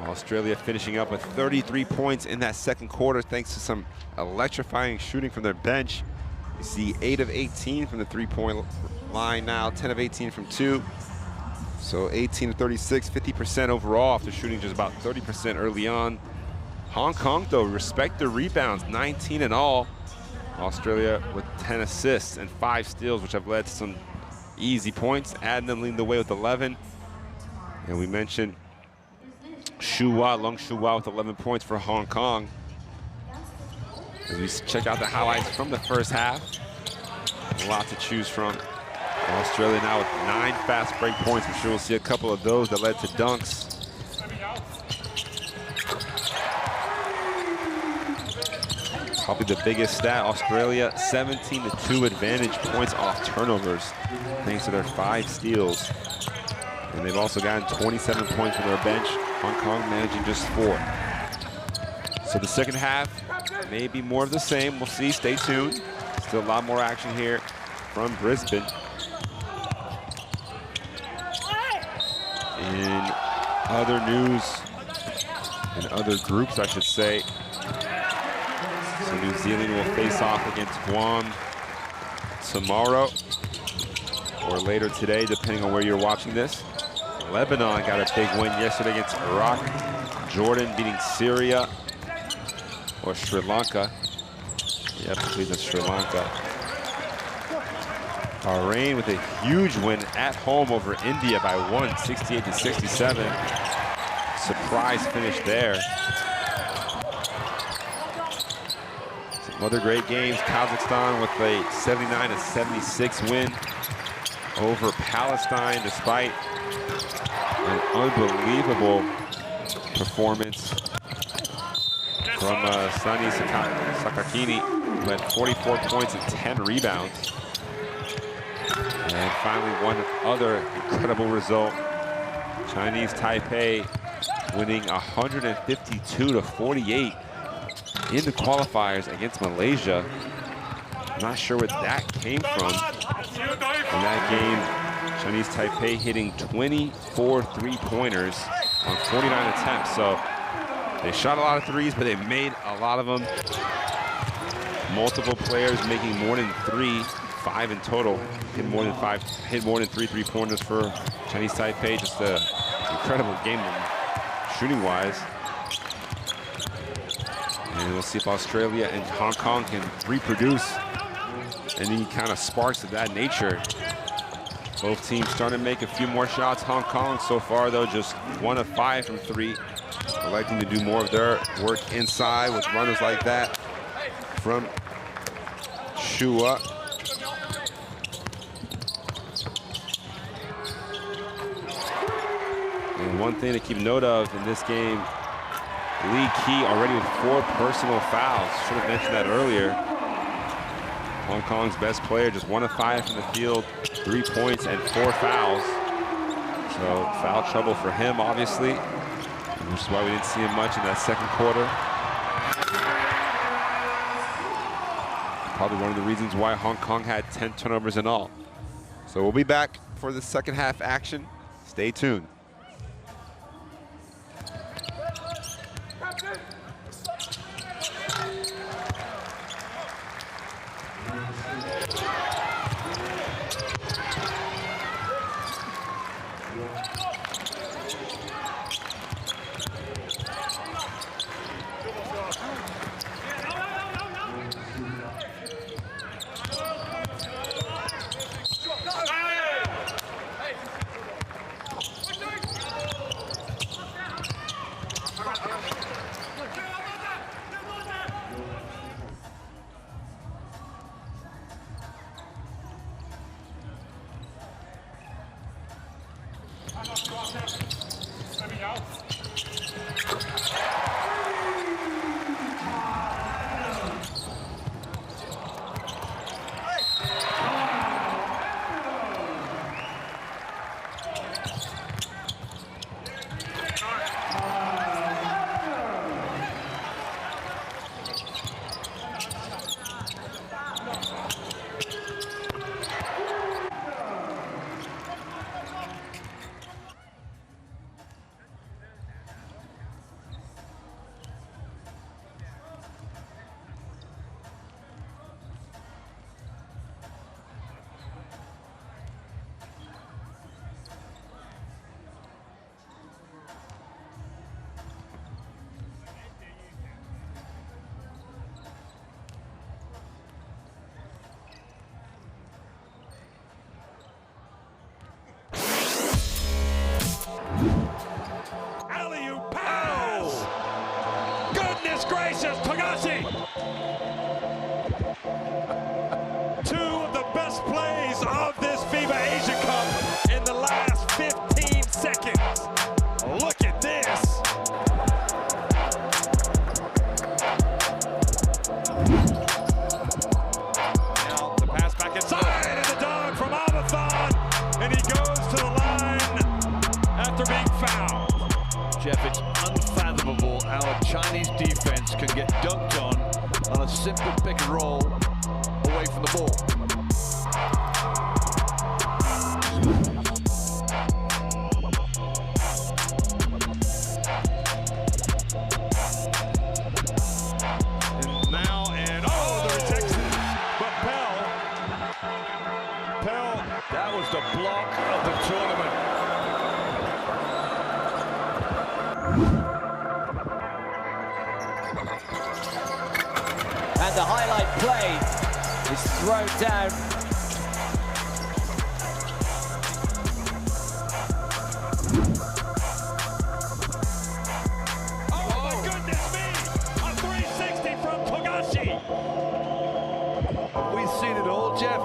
Australia finishing up with 33 points in that second quarter thanks to some electrifying shooting from their bench. You see 8 of 18 from the three-point line now, 10 of 18 from 2. So 18 of 36, 50% overall after shooting just about 30% early on. Hong Kong, though, respect their rebounds, 19 in all. Australia with 10 assists and 5 steals, which have led to some easy points. Adnam leading the way with 11. And we mentioned Lung Shuwa with 11 points for Hong Kong. As we check out the highlights from the first half, a lot to choose from. Australia now with 9 fast break points. I'm sure we'll see a couple of those that led to dunks. Probably the biggest stat, Australia 17-2 advantage points off turnovers thanks to their 5 steals. And they've also gotten 27 points from their bench. Hong Kong managing just 4. So the second half may be more of the same. We'll see, stay tuned. Still a lot more action here from Brisbane. In other news, in other groups, I should say, so New Zealand will face off against Guam tomorrow or later today, depending on where you're watching this. Lebanon got a big win yesterday against Iraq. Jordan beating Syria or Sri Lanka. Yep, I believe that's Sri Lanka. Bahrain with a huge win at home over India by 1, 68-67. Surprise finish there. Some other great games. Kazakhstan with a 79-76 win over Palestine, despite an unbelievable performance from Sani Sakakini, who had 44 points and 10 rebounds. And finally, one other incredible result. Chinese Taipei winning 152-48 in the qualifiers against Malaysia. I'm not sure where that came from. In that game, Chinese Taipei hitting 24 three-pointers on 49 attempts. So they shot a lot of threes, but they made a lot of them. Multiple players making more than 3, 5 in total. Hit more than 3 three-pointers for Chinese Taipei. Just an incredible game shooting-wise. And we'll see if Australia and Hong Kong can reproduce any kind of sparks of that nature. Both teams starting to make a few more shots. Hong Kong so far, though, just 1 of 5 from 3. Electing to do more of their work inside with runners like that from Shua. And one thing to keep note of in this game, Lee Key already with 4 personal fouls. Should have mentioned that earlier. Hong Kong's best player, just 1 of 5 from the field, 3 points and 4 fouls. So foul trouble for him, obviously, which is why we didn't see him much in that second quarter. Probably one of the reasons why Hong Kong had 10 turnovers in all. So we'll be back for the second half action. Stay tuned. gracious, Togashi! Two of the best plays of this FIBA Asia Cup in the last 15 seconds. Look at this. foul. Jeff, it's unfathomable how a Chinese defense can get dunked on a simple pick and roll away from the ball. And now, the rejection, but Pell, That was the block of the tournament. And the highlight play is thrown down. oh my goodness me, a 360 from Togashi. We've seen it all, Jeff.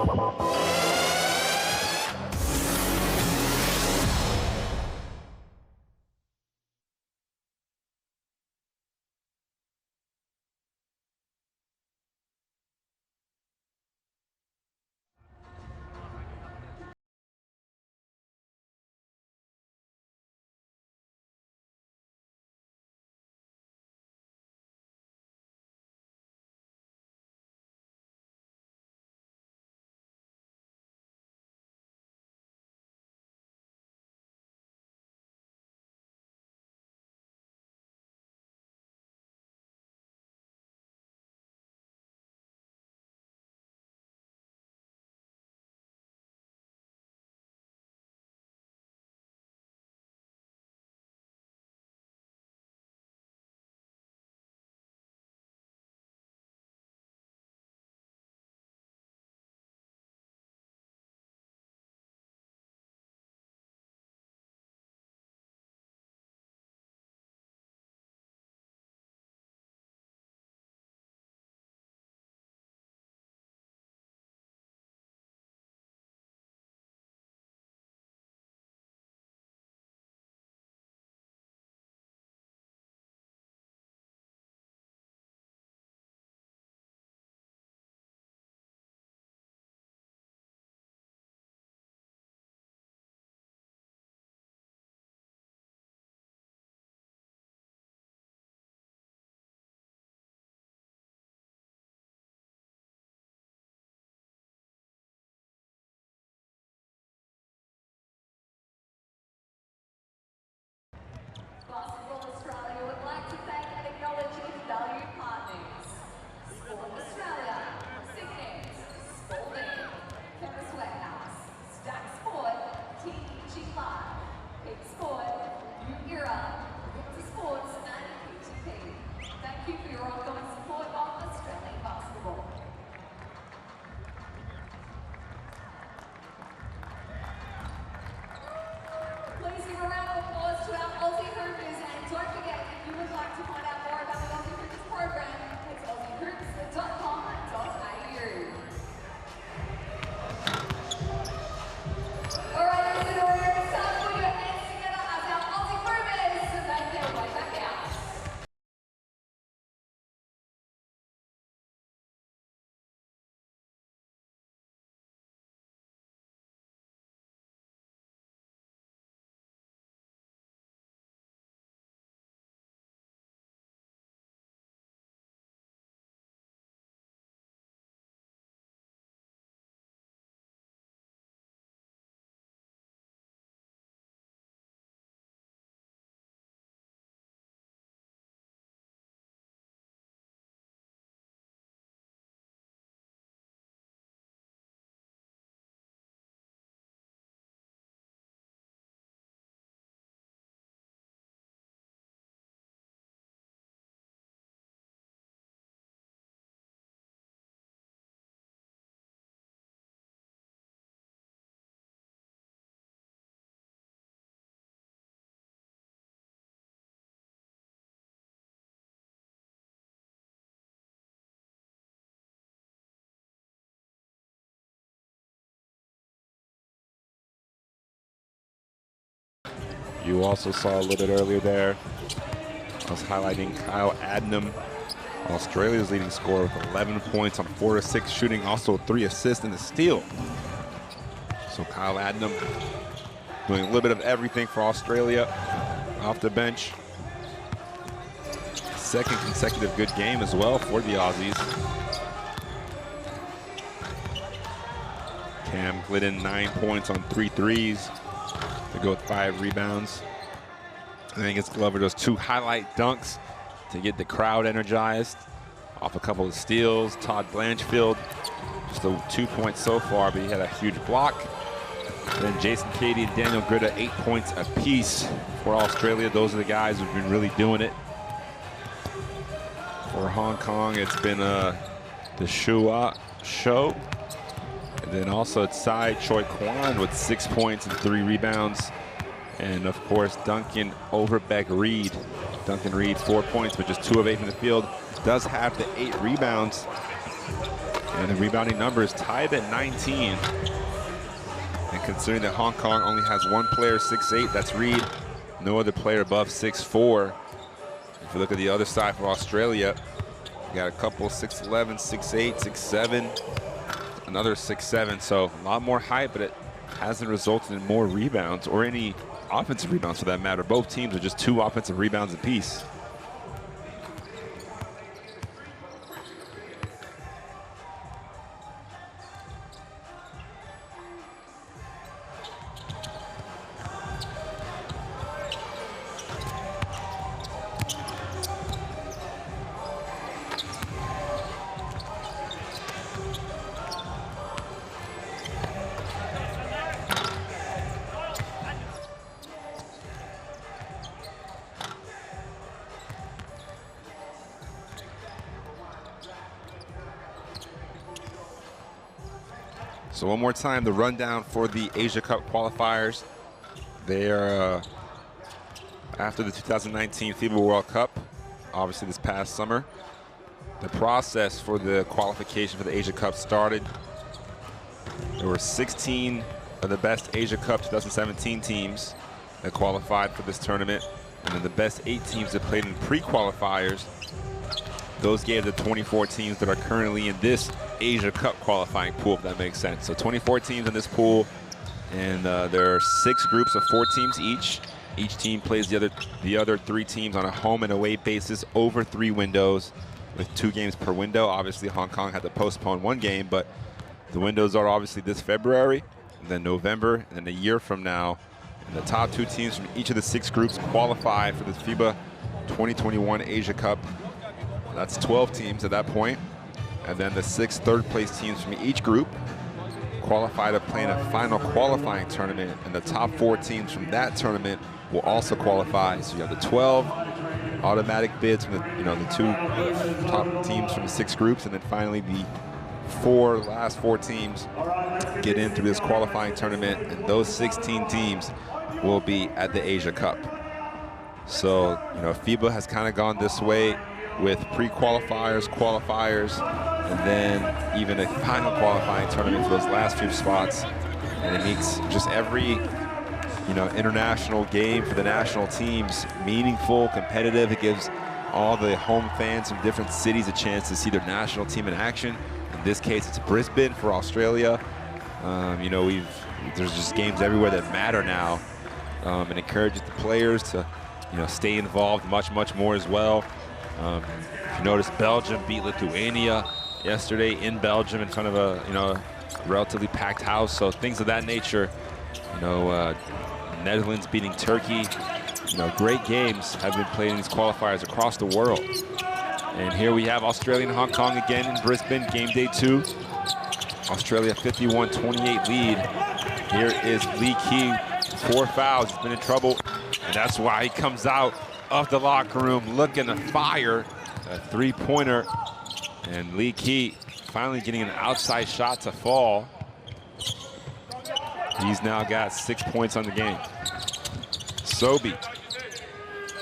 Basketball Australia would like to thank and acknowledge its valued partners. Sport Australia, Signets, Spalding, Chemist Warehouse, Stack Sport, TG Live, Big Sport, New Era, Winter Sports and PTP. Thank you for your ongoing support of Australian basketball. Please give a round of applause to our Aussie Hoopers, and don't forget, if you would like to find out more about the Aussie Hoopers program, it's aussiehoops.com.au. All right, ladies and gentlemen, it's time to put your hands together as our Aussie Hoopers make their way back out. You also saw a little bit earlier there, I was highlighting Kyle Adnam, Australia's leading scorer with 11 points on 4 of 6 shooting, also 3 assists and a steal. So Kyle Adnam doing a little bit of everything for Australia. off the bench. Second consecutive good game as well for the Aussies. Cam Glidden 9 points on 3 threes to go with 5 rebounds. And then gets Glover those 2 highlight dunks to get the crowd energized off a couple of steals. Todd Blanchfield, just a 2 points so far, but he had a huge block. Then Jason Cady and Daniel Gritta 8 points apiece for Australia. Those are the guys who've been really doing it. For Hong Kong, it's been the Shua Show. And then also it's Tsai Choi Kwan with 6 points and 3 rebounds. And of course, Duncan Overbeck Reed. Duncan Reed 4 points, but just 2 of 8 from the field. Does have the 8 rebounds. And the rebounding number is tied at 19. And considering that Hong Kong only has 1 player 6'8", that's Reed. No other player above 6'4". If you look at the other side for Australia, you got a couple 6'11", 6'8", 6'7", another 6'7". So a lot more height, but it hasn't resulted in more rebounds or any offensive rebounds for that matter. Both teams are just 2 offensive rebounds apiece. So one more time, the rundown for the Asia Cup qualifiers. They are after the 2019 FIBA World Cup, obviously this past summer. The process for the qualification for the Asia Cup started. There were 16 of the best Asia Cup 2017 teams that qualified for this tournament. And then the best 8 teams that played in pre-qualifiers, those gave the 24 teams that are currently in this Asia Cup qualifying pool, if that makes sense. So 24 teams in this pool, and there are 6 groups of 4 teams each. Each team plays the other 3 teams on a home and away basis over 3 windows with 2 games per window. Obviously, Hong Kong had to postpone 1 game, but the windows are obviously this February, and then November, and then a year from now. And the top 2 teams from each of the 6 groups qualify for the FIBA 2021 Asia Cup. That's 12 teams at that point. And then the 6 third-place teams from each group qualify to play in a final qualifying tournament, and the top 4 teams from that tournament will also qualify. So you have the 12 automatic bids from the 2 top teams from the 6 groups, and then finally the last 4 teams get in through this qualifying tournament, and those 16 teams will be at the Asia Cup. So FIBA has kind of gone this way with pre-qualifiers, qualifiers, and then even a final qualifying tournament for those last few spots. And it makes just every international game for the national teams meaningful, competitive. It gives all the home fans from different cities a chance to see their national team in action. In this case, it's Brisbane for Australia. There's just games everywhere that matter now, and encourages the players to stay involved much more as well. If you notice, Belgium beat Lithuania yesterday in Belgium in front of a relatively packed house. So things of that nature. Netherlands beating Turkey. Great games have been played in these qualifiers across the world. And here we have Australia and Hong Kong again in Brisbane, game day 2. Australia 51-28 lead. Here is Lee Kee, 4 fouls. He's been in trouble, and that's why he comes out of the locker room looking to fire a 3-pointer. And Lee Kee finally getting an outside shot to fall. He's now got 6 points on the game. Sobey,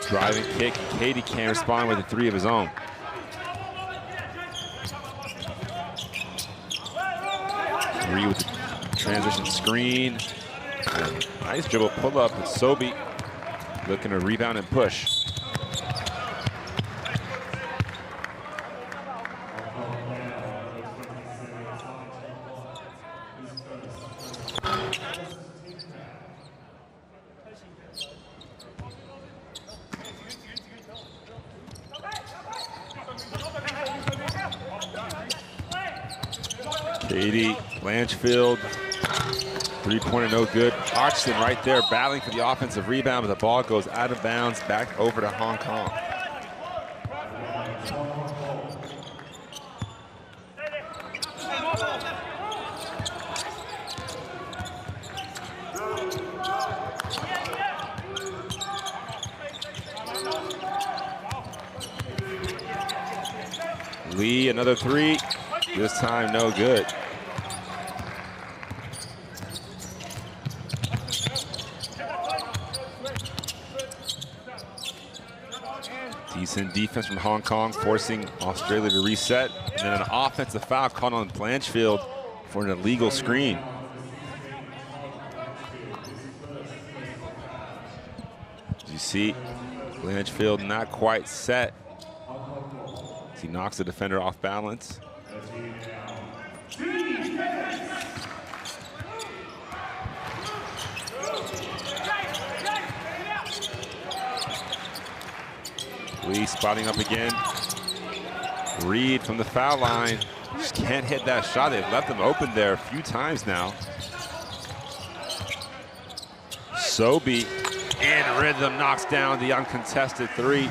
driving kick, and Cady can't respond with a 3 of his own. Reed with the transition screen. And nice dribble pull up with Sobey looking to rebound and push. Katie Blanchfield, three-pointer no good. Hodgson right there battling for the offensive rebound, but the ball goes out of bounds back over to Hong Kong. Lee, another three. This time, no good. Decent defense from Hong Kong, forcing Australia to reset. And then an offensive foul caught on Blanchfield for an illegal screen. As you see, Blanchfield not quite set. He knocks the defender off balance. Lee spotting up again. Reed from the foul line. Just can't hit that shot. They've left him open there a few times now. Sobey in rhythm knocks down the uncontested three.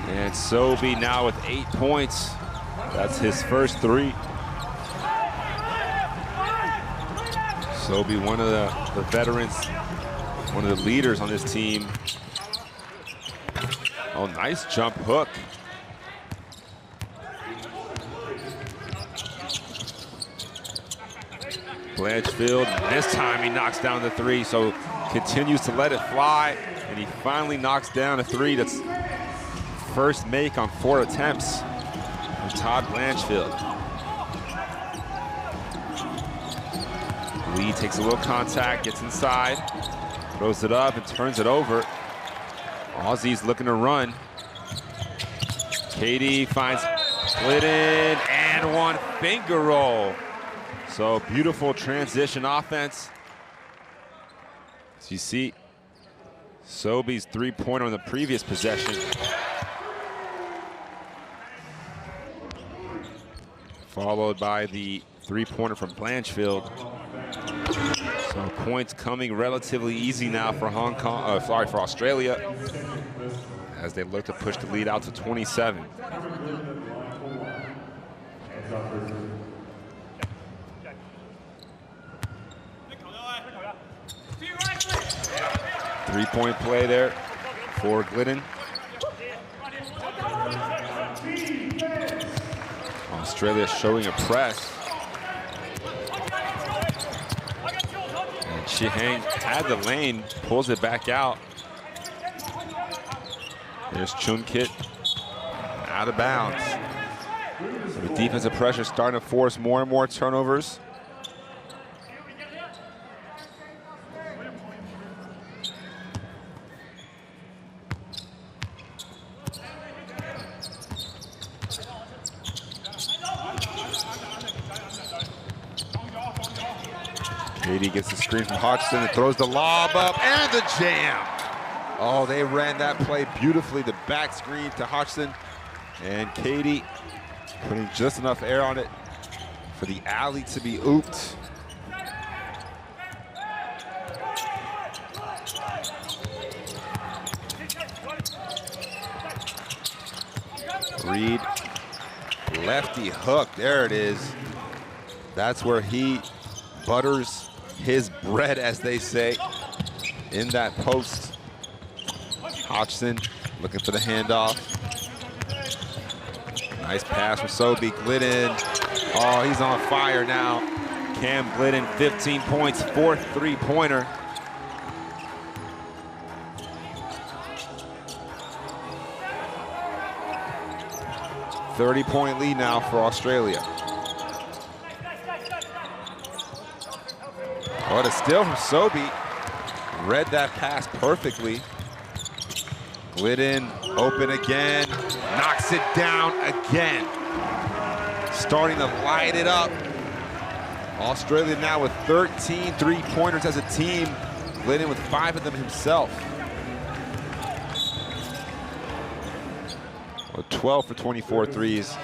And Sobey now with 8 points. That's his first three. Sobey, one of the veterans, one of the leaders on this team. Oh, nice jump hook. Blanchfield, this time he knocks down the three, so continues to let it fly, and he finally knocks down a three that's first make on 4 attempts from Todd Blanchfield. Lee takes a little contact, gets inside, throws it up and turns it over. Aussie's looking to run. Katie finds Glidden and one finger roll. So beautiful transition offense. As you see, Sobey's three-pointer on the previous possession. Followed by the three-pointer from Blanchfield. So points coming relatively easy now for for Australia, as they look to push the lead out to 27. Three-point play there for Glidden. Australia showing a press. And Chihang had the lane, pulls it back out. There's Chunkit out of bounds. So the defensive pressure starting to force more and more turnovers. Katie gets the screen from Hodgson and throws the lob up and the jam. Oh, they ran that play beautifully. The back screen to Hodgson, and Katie putting just enough air on it for the alley to be ooped. Reed, lefty hook, there it is. That's where he butters his bread, as they say, in that post. Hodgson looking for the handoff. Nice pass from Sobey. Glidden, oh, he's on fire now. Cam Glidden, 15 points, fourth three-pointer. .30-point lead now for Australia. What a steal from Sobey. Read that pass perfectly. Glidden open again, knocks it down again. Starting to light it up. Australia now with 13 three-pointers as a team. Glidden with 5 of them himself. Well, 12 for 24 threes.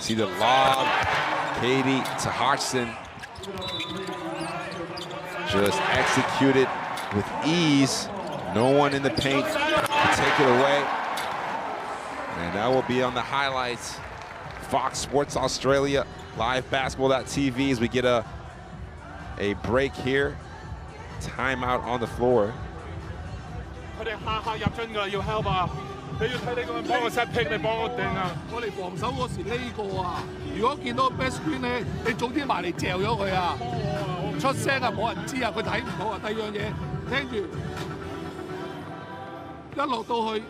See the lob, Katie to Hodgson. Just executed with ease. No one in the paint to take it away. And that will be on the highlights. Fox Sports Australia, live basketball.tv as we get a break here. Timeout on the floor. 佢哋下下入樽㗎，要 help 啊！你要睇你個人幫我 set pick， 你幫我定啊！我哋防守嗰時呢個啊，如果見到 best screen 咧，你早啲埋嚟嚼咗佢啊！出聲啊，冇人知啊，佢睇唔到啊。第二樣嘢，聽住一落到去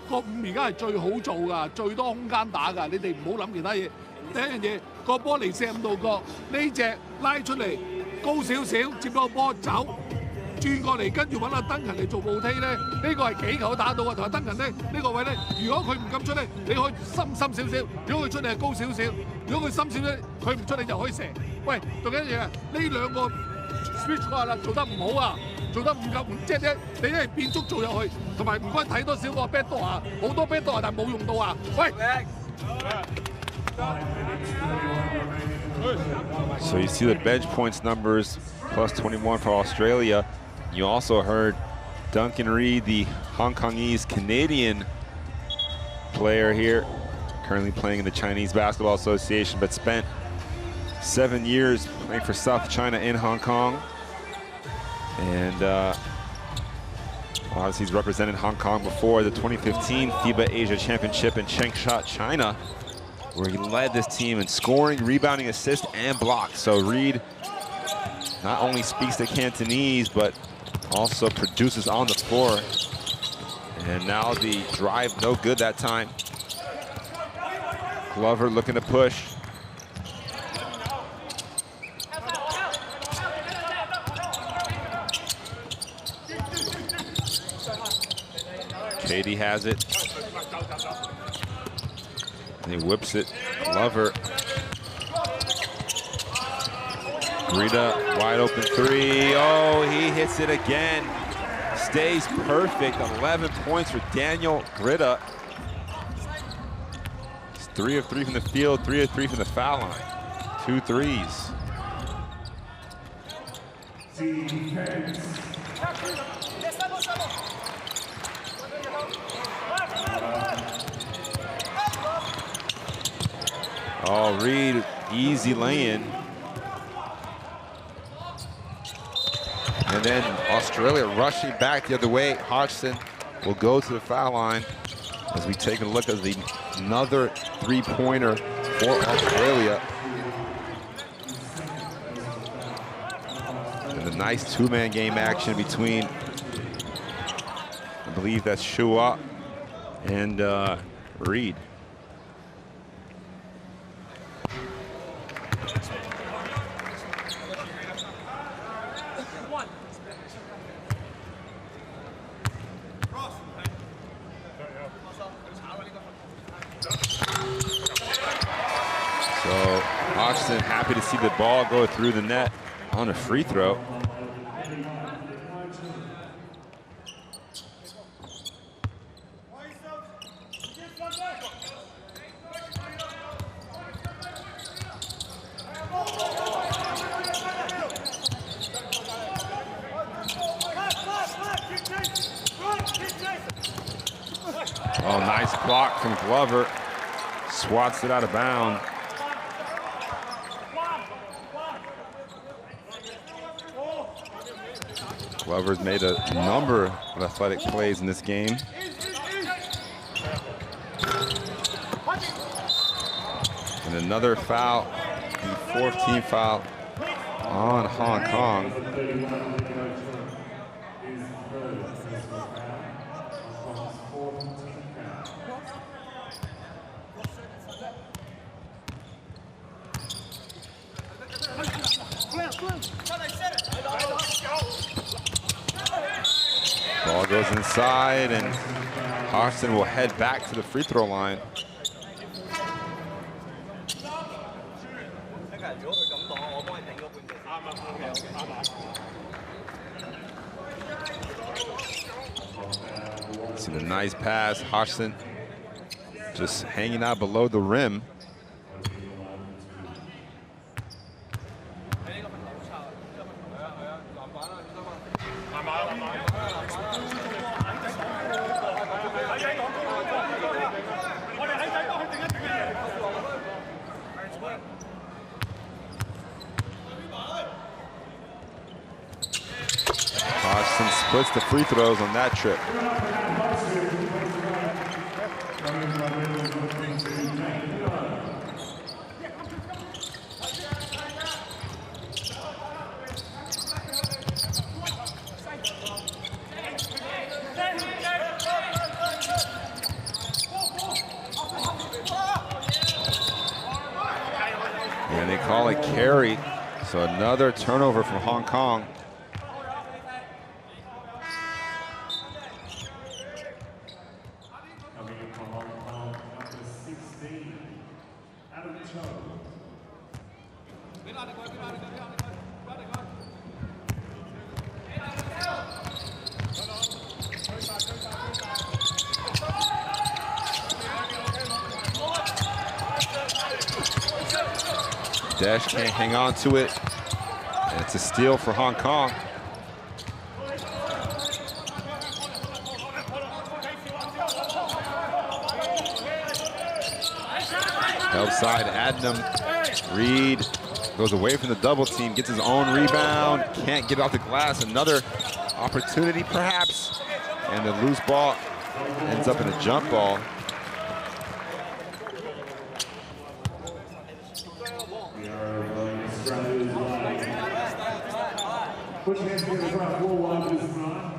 個5而家係最好做㗎，最多空間打㗎，你哋唔好諗其他嘢。第一樣嘢，個波嚟射5度角，呢隻拉出嚟高少少，接到個波走。轉過嚟，跟住揾阿登勤嚟做步梯咧，呢個係幾球打到啊！同埋登勤咧，呢個位咧，如果佢唔敢出咧，你可以深少少；如果佢出嚟係高少少；如果佢深少咧，佢唔出你就可以射。喂，仲有一樣啊，呢兩個 switch 話啦，做得唔好啊，做得唔夠，即係你一係變足做入去，同埋唔該睇多少個 back door 啊，好多 back door 啊，但係冇用到啊！喂。So you see the bench points numbers, plus 21 for Australia. You also heard Duncan Reed, the Hong Kongese Canadian player here, currently playing in the Chinese Basketball Association, but spent 7 years playing for South China in Hong Kong. And obviously he's represented Hong Kong before the 2015 FIBA Asia Championship in Changsha, China, where he led this team in scoring, rebounding, assist, and blocks. So Reed not only speaks the Cantonese, but also produces on the floor. And now the drive, no good that time. Glover looking to push. Katie has it. And he whips it. Glover. Greta, wide open three. Oh, he hits it again. Stays perfect. 11 points for Daniel Greta. He's 3 of 3 from the field, 3 of 3 from the foul line. 2 threes. Oh, Reed, easy lay-in. And then Australia rushing back the other way. Hodgson will go to the foul line as we take a look at another three-pointer for Australia. And the nice two-man game action between, I believe that's Shua and Reed. So Hodgson happy to see the ball go through the net on a free throw. Oh, nice block from Glover. Swats it out of bounds. Glover's made a number of athletic plays in this game. And another foul, the 4th team foul on Hong Kong. Ball goes inside, and Hodgson will head back to the free throw line. See the nice pass, Hodgson just hanging out below the rim. Hodgson splits the free throws on that trip. And they call it carry. So another turnover from Hong Kong. Dash can't hang on to it. And it's a steal for Hong Kong. Outside Adnam. Reed goes away from the double team, gets his own rebound, can't get off the glass. Another opportunity perhaps. And the loose ball ends up in a jump ball. Put your hands together for our 4-1 this time.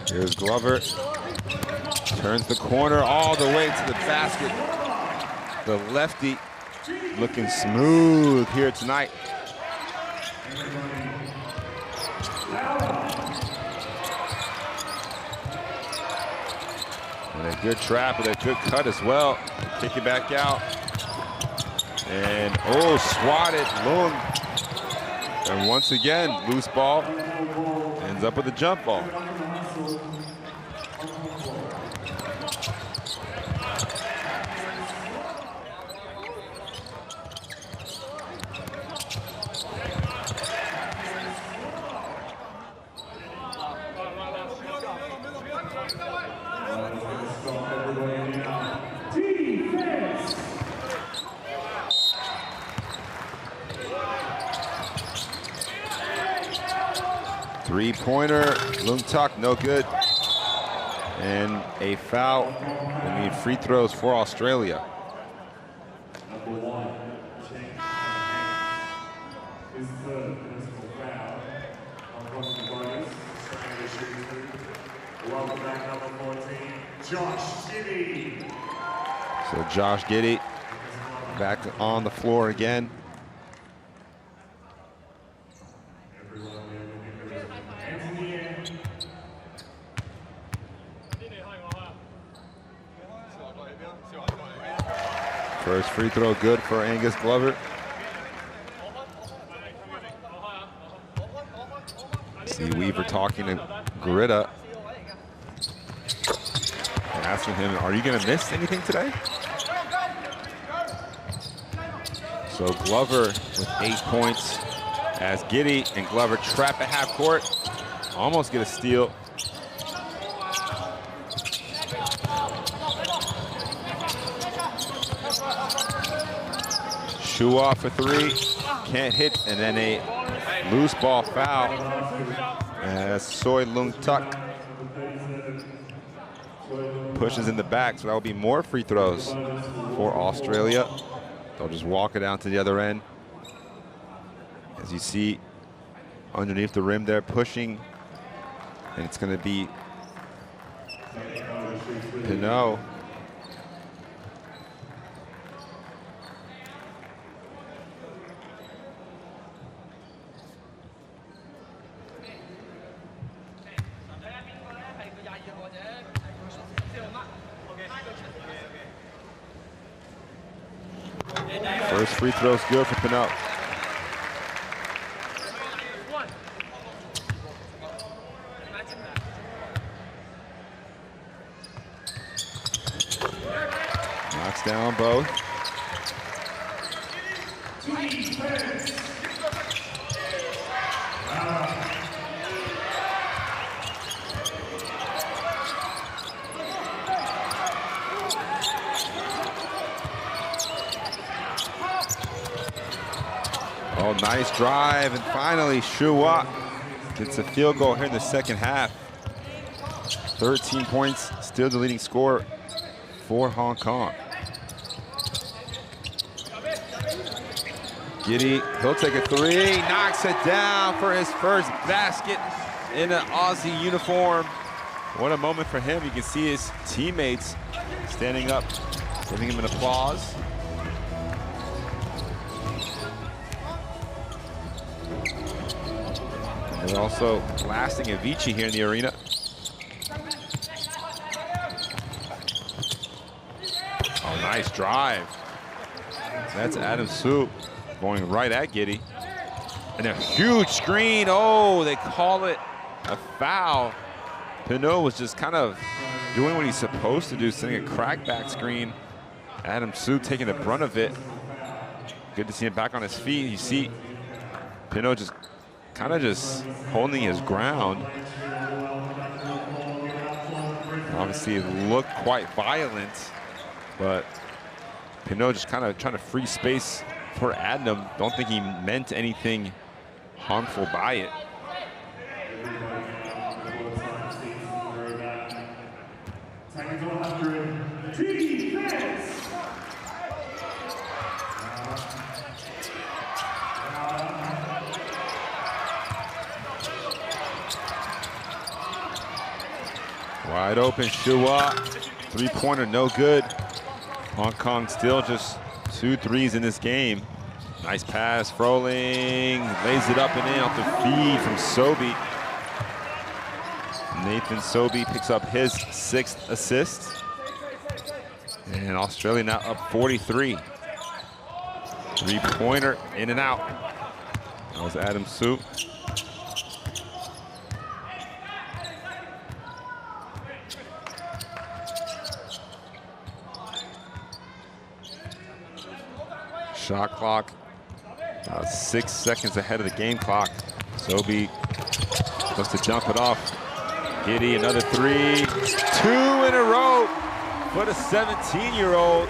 Here's Glover. Turns the corner all the way to the basket. The lefty looking smooth here tonight. And a good trap and a good cut as well. Kick it back out. And oh, swatted Lung. And once again, loose ball ends up with a jump ball. Three-pointer, Lung Tuk, no good. And a foul. They need free throws for Australia. Welcome back, number 14, Josh Giddey. So Josh Giddey back on the floor again. First free throw good for Angus Glover. See Weaver talking to Garita, asking him, are you going to miss anything today? So Glover with 8 points as Giddey and Glover trap at half court. Almost get a steal. Shoe off for three, can't hit, and then a loose ball foul as Soy Lung Tuk pushes in the back, so that will be more free throws for Australia. They'll just walk it down to the other end. As you see underneath the rim there, pushing, and it's going to be Pinot. First free throw's good for Pinot. Knocks down both. Oh, nice drive, and finally Shua gets a field goal here in the second half. 13 points, still the leading scorer for Hong Kong. Giddy, he'll take a three, knocks it down for his first basket in an Aussie uniform. What a moment for him. You can see his teammates standing up, giving him an applause. They're also blasting Avicii here in the arena. Oh, nice drive. That's Adam Su going right at Giddy. And a huge screen. Oh, they call it a foul. Pinot was just kind of doing what he's supposed to do, sending a crackback screen. Adam Su taking the brunt of it. Good to see him back on his feet. You see Pinot just kind of just holding his ground. Obviously it looked quite violent, but Pinot just kind of trying to free space for Adnam. Don't think he meant anything harmful by it. Wide open, Shua. Three-pointer, no good. Hong Kong still just 2 threes in this game. Nice pass, Froling lays it up and in off the feed from Sobey. Nathan Sobey picks up his 6th assist. And Australia now up 43. Three-pointer, in and out. That was Adam Su. Shot clock, 6 seconds ahead of the game clock. Sobey looks to jump it off. Giddy, another 3. 2 in a row for the 17-year-old.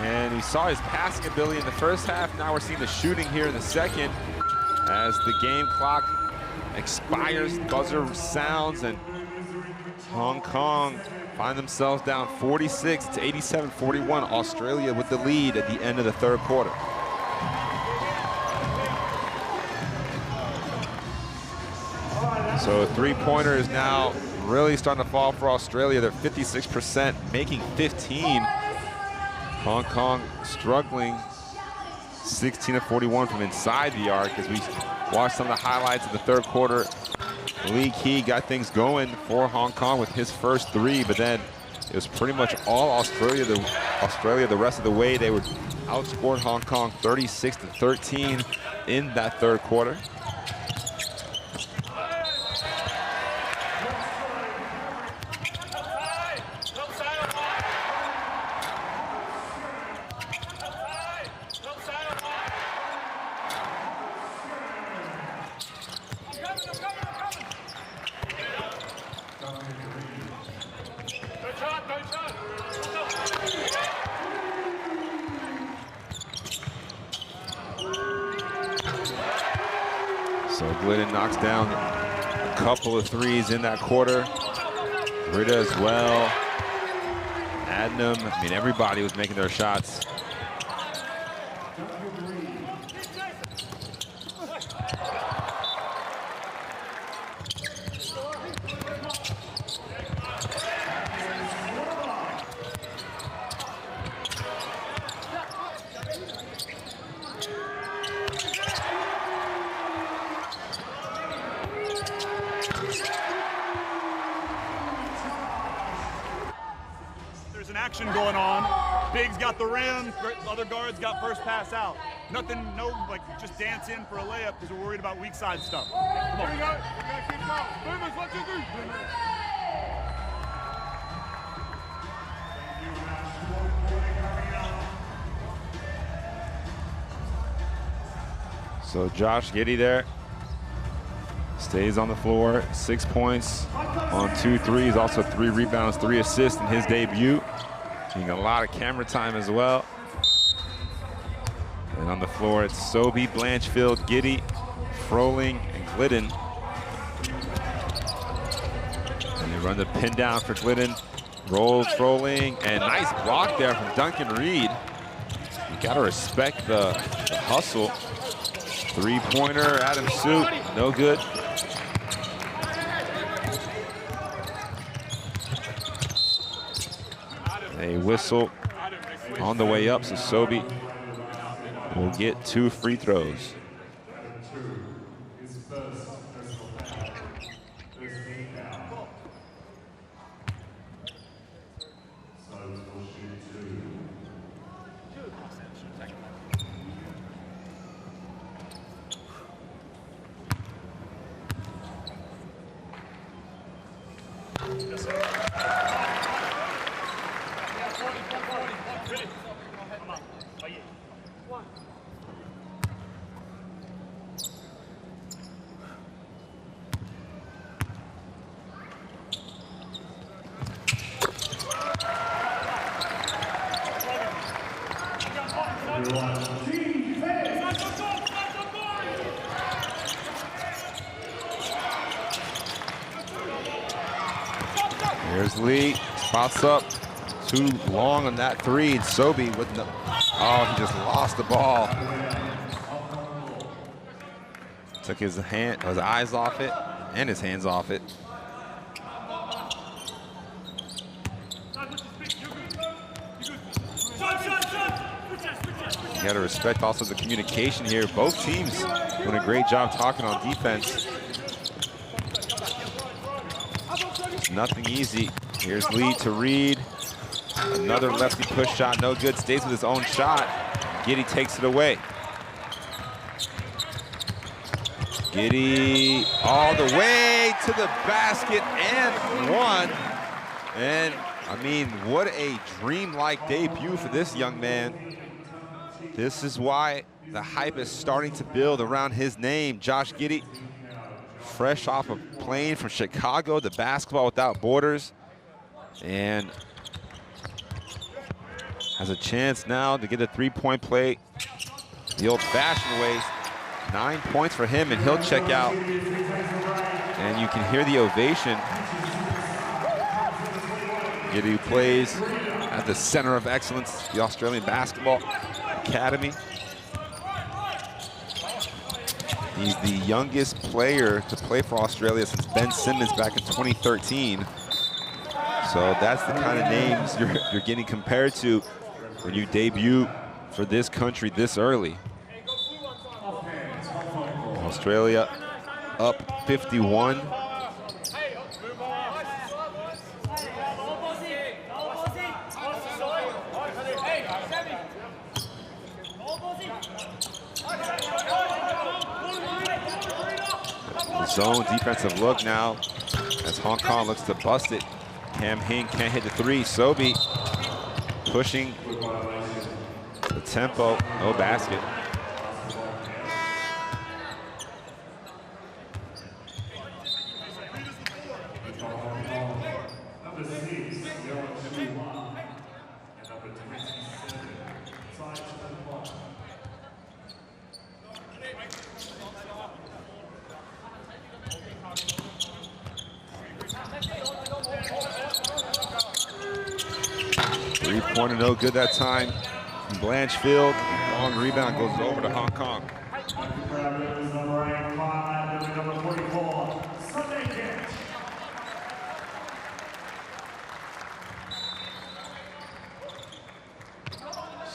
And we saw his passing ability in the first half. Now we're seeing the shooting here in the second. As the game clock expires, buzzer sounds, and Hong Kong find themselves down 46 to 87-41. Australia with the lead at the end of the third quarter. So three-pointer is now really starting to fall for Australia. They're 56%, making 15. Hong Kong struggling 16 of 41 from inside the arc. As we watch some of the highlights of the third quarter, Lee Kee got things going for Hong Kong with his first 3, but then it was pretty much all Australia the rest of the way. They would outscored Hong Kong 36-13 in that third quarter. So Glidden knocks down a couple of 3s in that quarter. Rita as well. Adnam, I mean, everybody was making their shots. there's an action going on. Big's got the rim, other guards got first pass out. Nothing, no, like, just dance in for a layup because we're worried about weak side stuff. Come on. Here we go. We're going to keep going. Boomers, 1, 2, 3. So Josh Giddey there stays on the floor, 6 points on 2 threes, also 3 rebounds, 3 assists in his debut. Getting a lot of camera time as well. And on the floor, it's Sobey, Blanchfield, Giddey, Froling, and Glidden. And they run the pin down for Glidden. Rolls Froling, and nice block there from Duncan Reed. You gotta respect the hustle. 3-pointer, Adam Suit, no good. A whistle on the way up, so Sobey will get 2 free throws. Here's Lee, spots up, too long on that 3, and Sobey with the, oh, he just lost the ball. Took his eyes off it, and his hands off it. You gotta respect also the communication here. Both teams doing a great job talking on defense. It's nothing easy. Here's Lee to Reed. Another lefty push shot, no good. Stays with his own shot. Giddey takes it away. Giddey all the way to the basket and 1. And I mean, what a dreamlike debut for this young man. This is why the hype is starting to build around his name. Josh Giddey, fresh off a plane from Chicago, the basketball without borders, and has a chance now to get a 3-point play the old-fashioned way. 9 points for him, and he'll check out. And you can hear the ovation. Giddey plays at the center of excellence, the Australian Basketball Academy. He's the youngest player to play for Australia since Ben Simmons back in 2013. So that's the kind of names you're getting compared to when you debut for this country this early. Australia up 51. Zone defensive look now as Hong Kong looks to bust it. Cam Hing can't hit the 3. Sobey pushing the tempo, no basket. Three-pointer no good that time. Blanchfield, long rebound goes over to Hong Kong.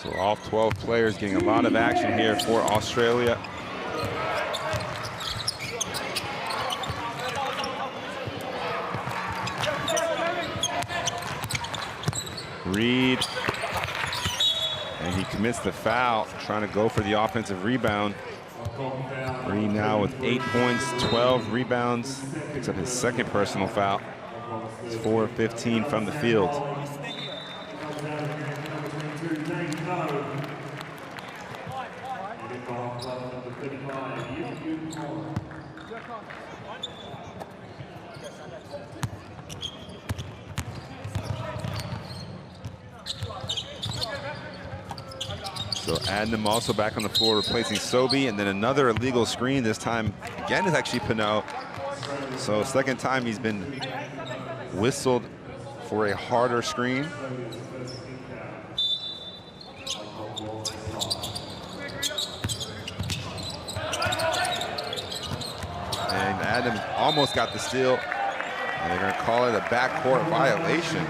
So all 12 players getting a lot of action here for Australia. Reed. And he commits the foul, trying to go for the offensive rebound. Reed now with 8 points, 12 rebounds, picks up his second personal foul. It's 4 of 15 from the field. So Adnam also back on the floor replacing Sobi, and then another illegal screen. This time again is actually Pinot. So second time he's been whistled for a harder screen. And Adnam almost got the steal. And they're gonna call it a backcourt violation.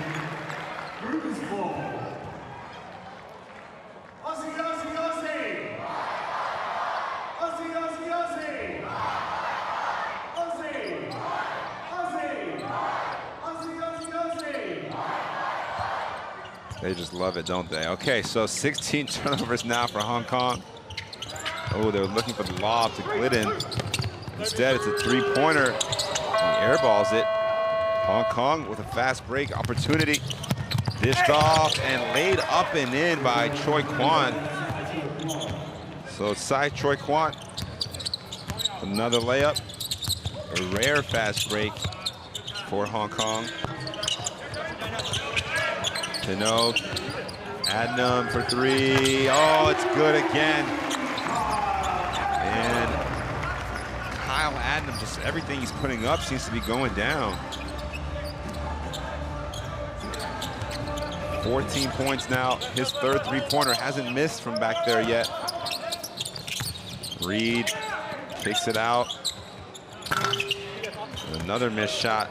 They just love it, don't they? Okay, so 16 turnovers now for Hong Kong. Oh, they're looking for the lob to Glidden. Instead, it's a three-pointer. He airballs it. Hong Kong with a fast break opportunity. Dished off and laid up and in by Choi Kwan. So Sai Choi Kwan, another layup. A rare fast break for Hong Kong. Pinot, Adnam for three. Oh, it's good again. And Kyle Adnam, just everything he's putting up seems to be going down. 14 points now. His third three-pointer, hasn't missed from back there yet. Reed kicks it out. Another missed shot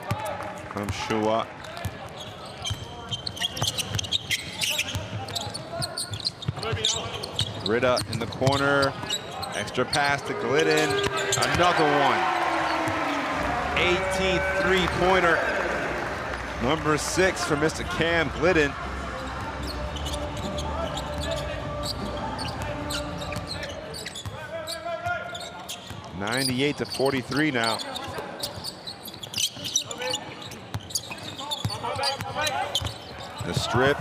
from Shua. Britta in the corner. Extra pass to Glidden. Another one. 18th three-pointer. Number 6 for Mr. Cam Glidden. (98-43) now. The strip,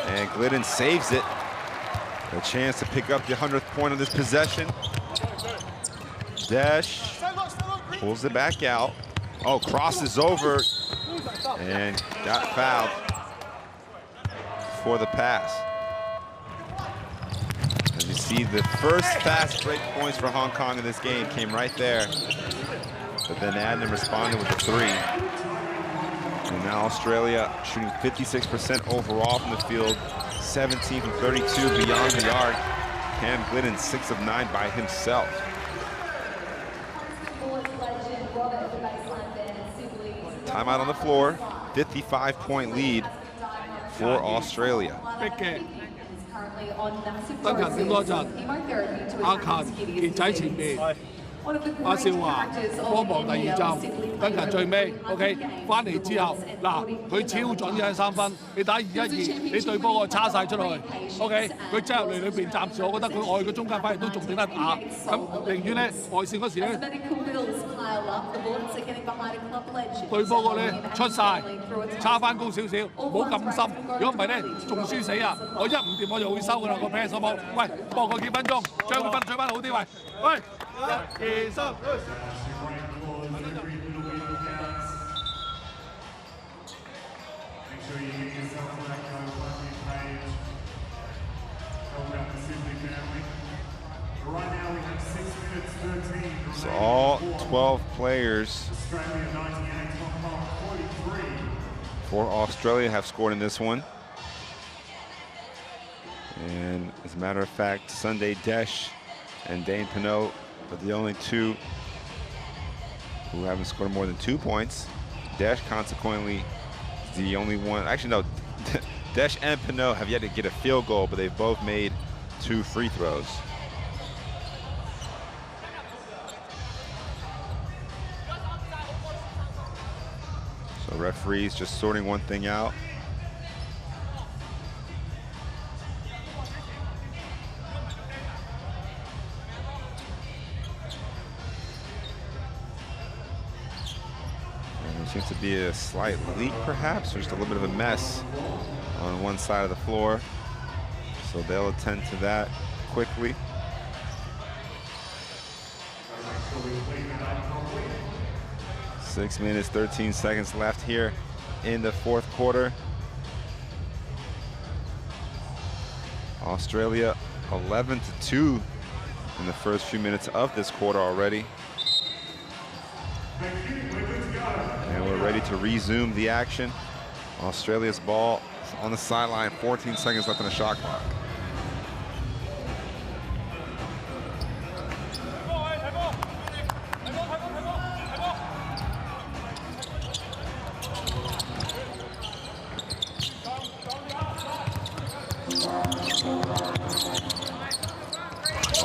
and Glidden saves it. A chance to pick up the 100th point of this possession. Dash pulls it back out. Oh, crosses over and got fouled for the pass. As you see, the first fast break points for Hong Kong in this game came right there. But then Adnam responded with a three. And now Australia shooting 56% overall from the field. 17 from 32 beyond the arc. Cam Glidden 6 of 9 by himself. Timeout on the floor. 55-point lead for Australia. 登勤點嗰陣，阿勤傑仔前面，阿少華幫忙第二站，登勤最尾 ，OK， 翻嚟之後，嗱佢超準嘅三分，你打2-1-2，你對波個叉晒出去 ，OK， 佢擠入嚟裏邊，暫時我覺得佢外嘅中間反而都仲頂得打，咁寧願咧外線嗰時咧，對波個咧出晒，叉翻高少少，唔好咁深，如果唔係咧仲輸死啊！我一唔掂我就會收㗎啦個 pass 好冇？喂，搏個幾分鐘，將個分取翻好啲，喂。 1、2、3， So all 12 players for Australia have scored in this one. And as a matter of fact, Sunday Desh and Dane Pinot are the only two who haven't scored more than 2 points. Desh, consequently, is the only one. Actually, no, Desh and Pinot have yet to get a field goal, but they've both made 2 free throws. So referees just sorting one thing out. Seems to be a slight leak, perhaps, or just a little bit of a mess on one side of the floor. So they'll attend to that quickly. Six minutes, 13 seconds left here in the fourth quarter. Australia 11-2 in the first few minutes of this quarter already. And we're ready to resume the action. Australia's ball on the sideline, 14 seconds left on the shot clock.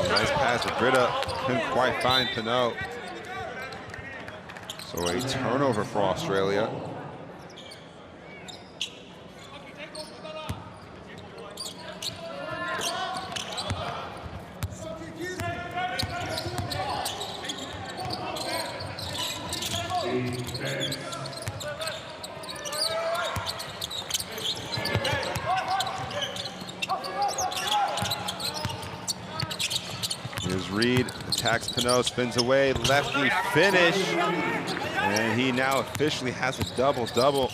Nice pass to Britta, couldn't quite find Pinot. So a turnover for Australia. Here's Reed, attacks Pinot, spins away, lefty finish. And he now officially has a double-double.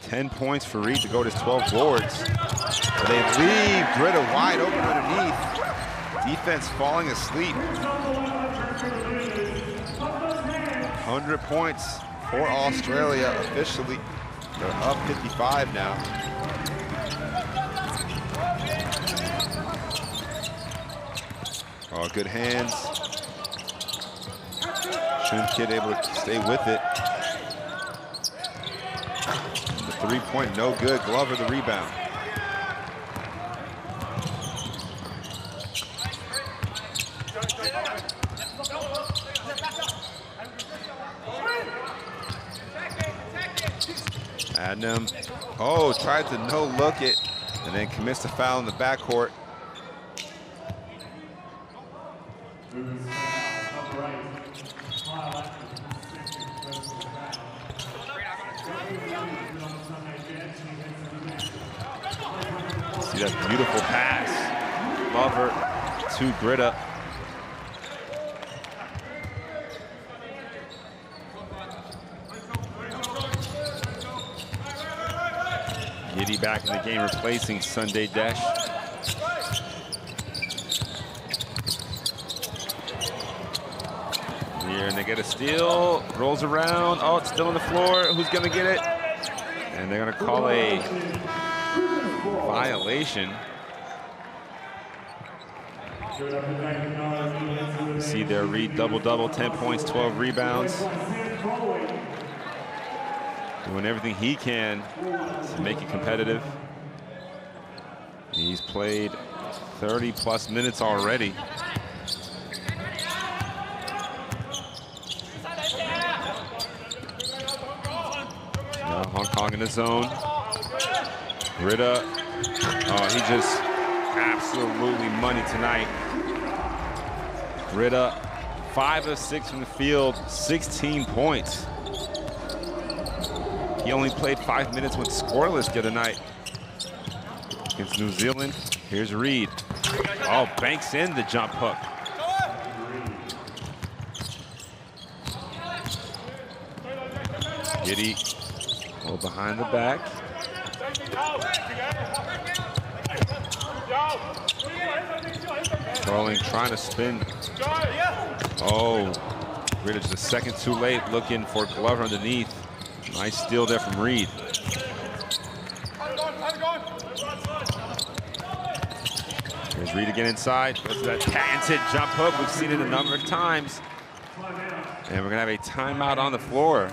10 points for Reed to go to his 12 boards. They leave Britta wide open underneath. Defense falling asleep. 100 points for Australia officially. They're up 55 now. Oh, good hands. Shun Kid able to stay with it. The three-point, no good. Glover the rebound. Adnam, oh, tried to no-look it, and then commits the foul in the backcourt. See that beautiful pass. Glover to Britta. Giddy back in the game, replacing Sunday Desh. Here, and they get a steal, rolls around. Oh, it's still on the floor. Who's gonna get it? And they're gonna call a violation. You see there, Reed double-double, 10 points, 12 rebounds. Doing everything he can to make it competitive. He's played 30-plus minutes already. Now Hong Kong in the zone. Britta, oh, he just absolutely money tonight. Britta, 5 of 6 from the field, 16 points. He only played 5 minutes, went scoreless the other night against New Zealand. Here's Reed. Oh, banks in the jump hook. Giddy, oh, behind the back. Trolling, trying to spin. Oh, Britta just a second too late, looking for Glover underneath. Nice steal there from Reed. Here's Reed again inside. Goes to that patented jump hook. We've seen it a number of times. And we're gonna have a timeout on the floor.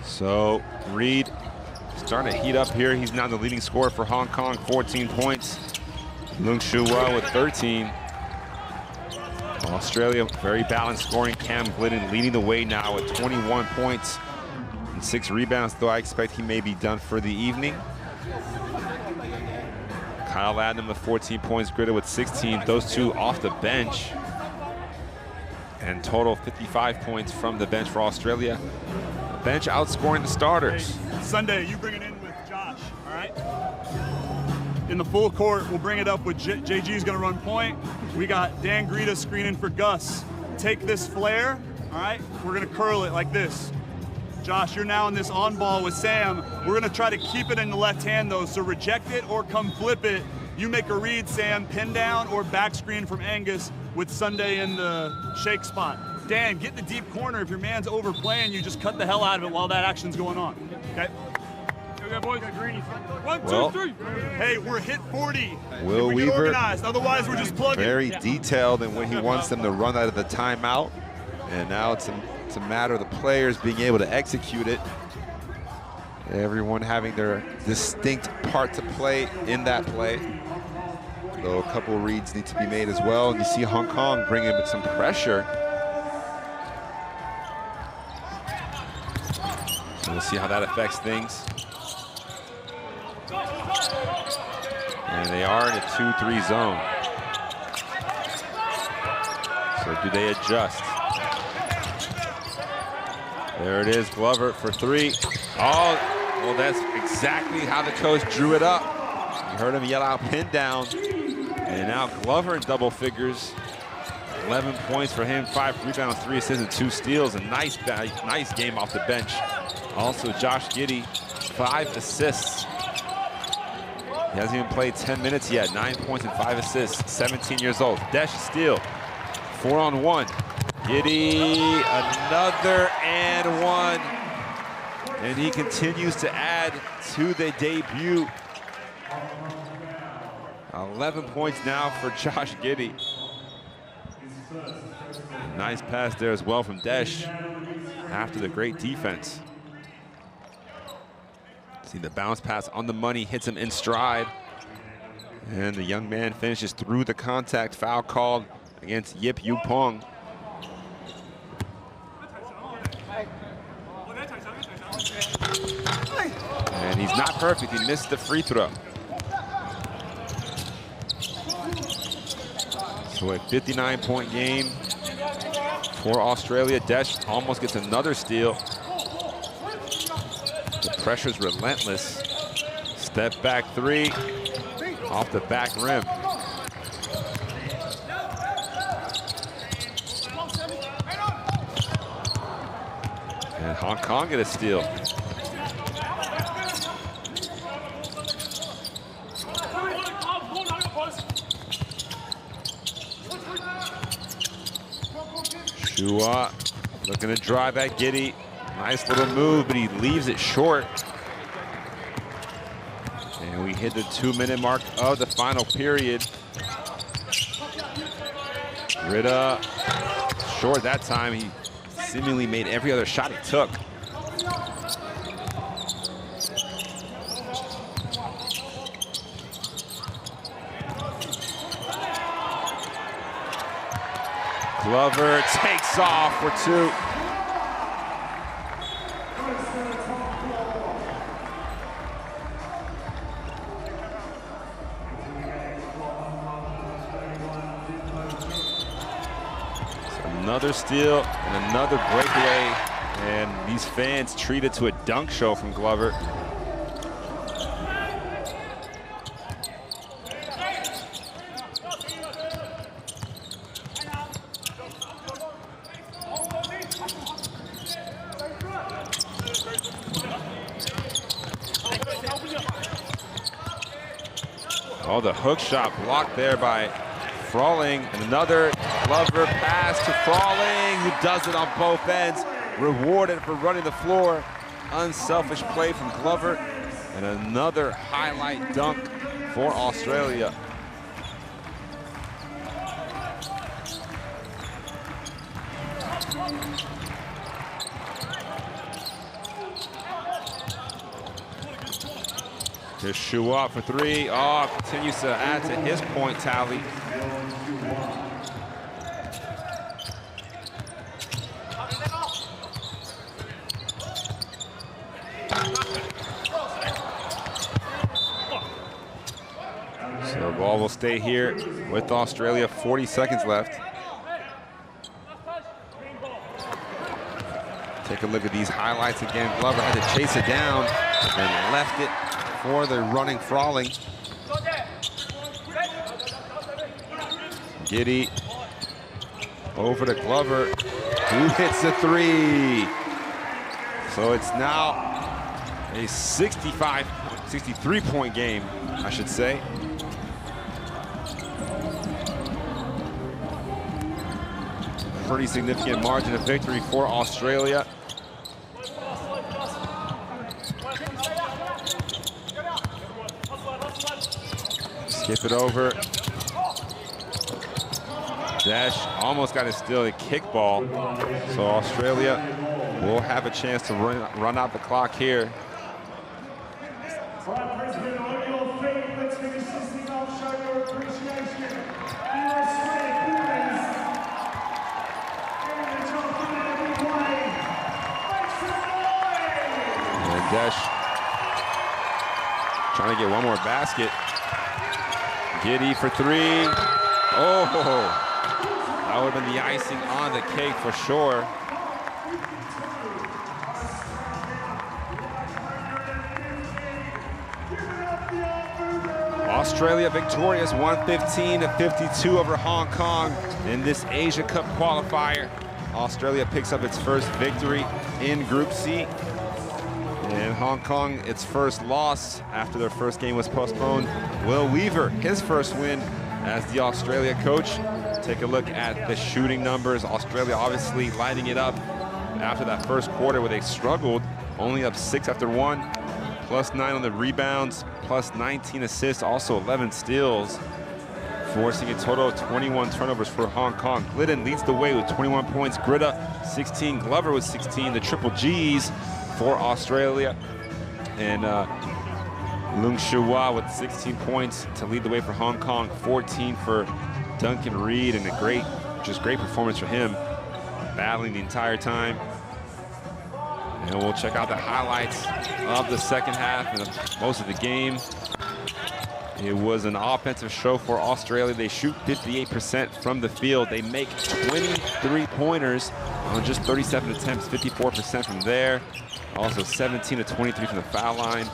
So Reed starting to heat up here. He's now the leading scorer for Hong Kong, 14 points. Lung Shuwa with 13. Australia, very balanced scoring. Cam Glidden leading the way now with 21 points and 6 rebounds, though I expect he may be done for the evening. Kyle Adnam with 14 points, Gritta with 16. Those two off the bench. And total 55 points from the bench for Australia. The bench outscoring the starters. Hey, Sunday, you bring it in with Josh, all right? In the full court, we'll bring it up with JG's gonna run point. We got Dan Greta screening for Gus. Take this flare, all right? We're gonna curl it like this. Josh, you're now in this on ball with Sam. We're gonna try to keep it in the left hand though, so reject it or come flip it. You make a read, Sam, pin down or back screen from Angus with Sunday in the shake spot. Dan, get in the deep corner. If your man's overplaying, you just cut the hell out of it while that action's going on, okay? Okay, boys, got greeny. 1, 2, 3. Hey, we're hit 40. Will we Weaver, get organized, otherwise we're just plugging. Very detailed in when he wants them to run out of the timeout. And now it's a matter of the players being able to execute it. Everyone having their distinct part to play in that play. Though a couple of reads need to be made as well. And you see Hong Kong bring in some pressure. So we'll see how that affects things. And they are in a 2-3 zone. So do they adjust? There it is, Glover for 3. Oh, well, that's exactly how the coach drew it up. You heard him yell out pin down. And now Glover in double figures. 11 points for him, 5 rebounds, 3 assists, and 2 steals. A nice game off the bench. Also, Josh Giddey, 5 assists. He hasn't even played 10 minutes yet. 9 points and 5 assists, 17 years old. Desh steal, 4-on-1. Giddey, another and 1. And he continues to add to the debut. 11 points now for Josh Giddey. Nice pass there as well from Desh after the great defense. See the bounce pass on the money, hits him in stride. And the young man finishes through the contact. Foul called against Yip Yu Pong. And he's not perfect, he missed the free throw. So a 59-point game for Australia. Desh almost gets another steal. The pressure's relentless. Step back 3 off the back rim. And Hong Kong get a steal. Shua looking to drive at Giddey. Nice little move, but he leaves it short. And we hit the 2-minute mark of the final period. Rita short that time. He seemingly made every other shot he took. Glover takes off for 2. Another steal and another breakaway, and these fans treat it to a dunk show from Glover. Oh, the hook shot blocked there by Frawling, and another Glover pass to Frawling, who does it on both ends. Rewarded for running the floor. Unselfish play from Glover, and another highlight dunk for Australia. Here's Shua for 3. Oh, continues to add to his point tally. So the ball will stay here with Australia. 40 seconds left. Take a look at these highlights again. Glover had to chase it down and left it for the running Frawling. Giddy over to Glover, who hits the three. So it's now a 63-point game, I should say. Pretty significant margin of victory for Australia. Skip it over. Dash almost got it still, a kickball. So Australia will have a chance to run out the clock here. And Dash trying to get one more basket. Giddy for three. Oh, that would have been the icing on the cake for sure. Australia victorious 115-52 over Hong Kong in this Asia Cup qualifier. Australia picks up its first victory in Group C. And Hong Kong, its first loss after their first game was postponed. Will Weaver, his first win as the Australia coach. Take a look at the shooting numbers. Australia obviously lighting it up after that first quarter where they struggled, only up 6 after 1, +9 on the rebounds, +19 assists, also 11 steals, forcing a total of 21 turnovers for Hong Kong. Glidden leads the way with 21 points, Gritta 16, Glover with 16, the triple Gs for Australia. And Lung Shua with 16 points to lead the way for Hong Kong, 14 for Duncan Reed, and a great performance for him, battling the entire time. And we'll check out the highlights of the second half and most of the game. It was an offensive show for Australia. They shoot 58% from the field. They make 23 pointers on just 37 attempts, 54% from there. Also 17 to 23 from the foul line.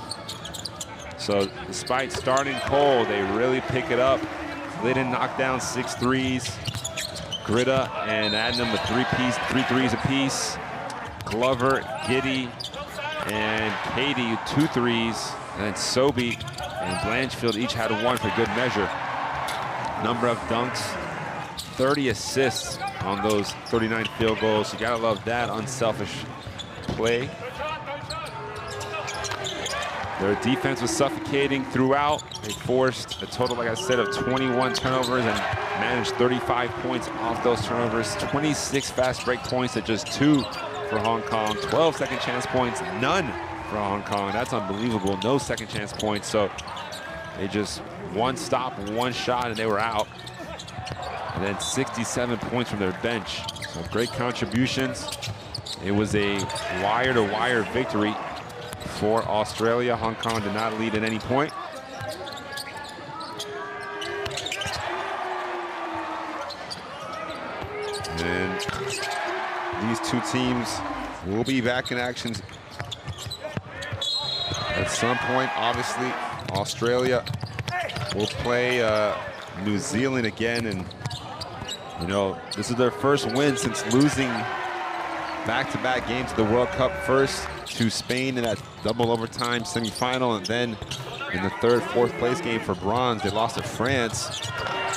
So despite starting cold, they really pick it up. Glidden knocked down 6 threes. Gritta and Adnam with 3 threes apiece. Glover, Giddy, and Katie 2 threes. And then Sobey and Blanchfield each had 1 for good measure. Number of dunks, 30 assists on those 39 field goals. You gotta love that unselfish play. Their defense was suffocating throughout. They forced a total, like I said, of 21 turnovers and managed 35 points off those turnovers. 26 fast break points to just 2 for Hong Kong. 12 second chance points, none for Hong Kong. That's unbelievable, no second chance points. So they just 1 stop, 1 shot, and they were out. And then 67 points from their bench. So great contributions. It was a wire-to-wire victory for Australia. Hong Kong did not lead at any point. And these two teams will be back in action at some point. Obviously, Australia will play New Zealand again, and you know, this is their first win since losing back-to-back games of the World Cup, first to Spain in that double overtime semifinal, and then in the 3rd, 4th place game for bronze, they lost to France,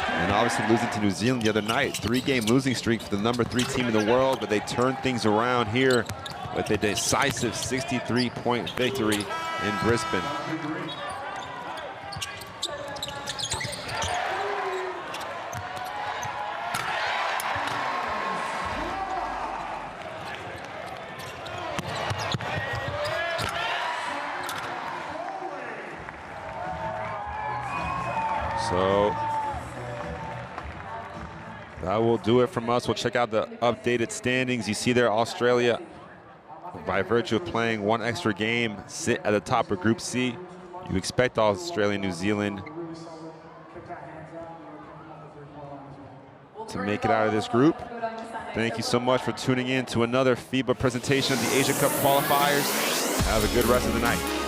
and obviously losing to New Zealand the other night. 3-game losing streak for the number 3 team in the world, but they turned things around here with a decisive 63-point victory in Brisbane. So that will do it from us. We'll check out the updated standings. You see there, Australia, by virtue of playing 1 extra game, sit at the top of Group C. You expect Australia and New Zealand to make it out of this group. Thank you so much for tuning in to another FIBA presentation of the Asia Cup qualifiers. Have a good rest of the night.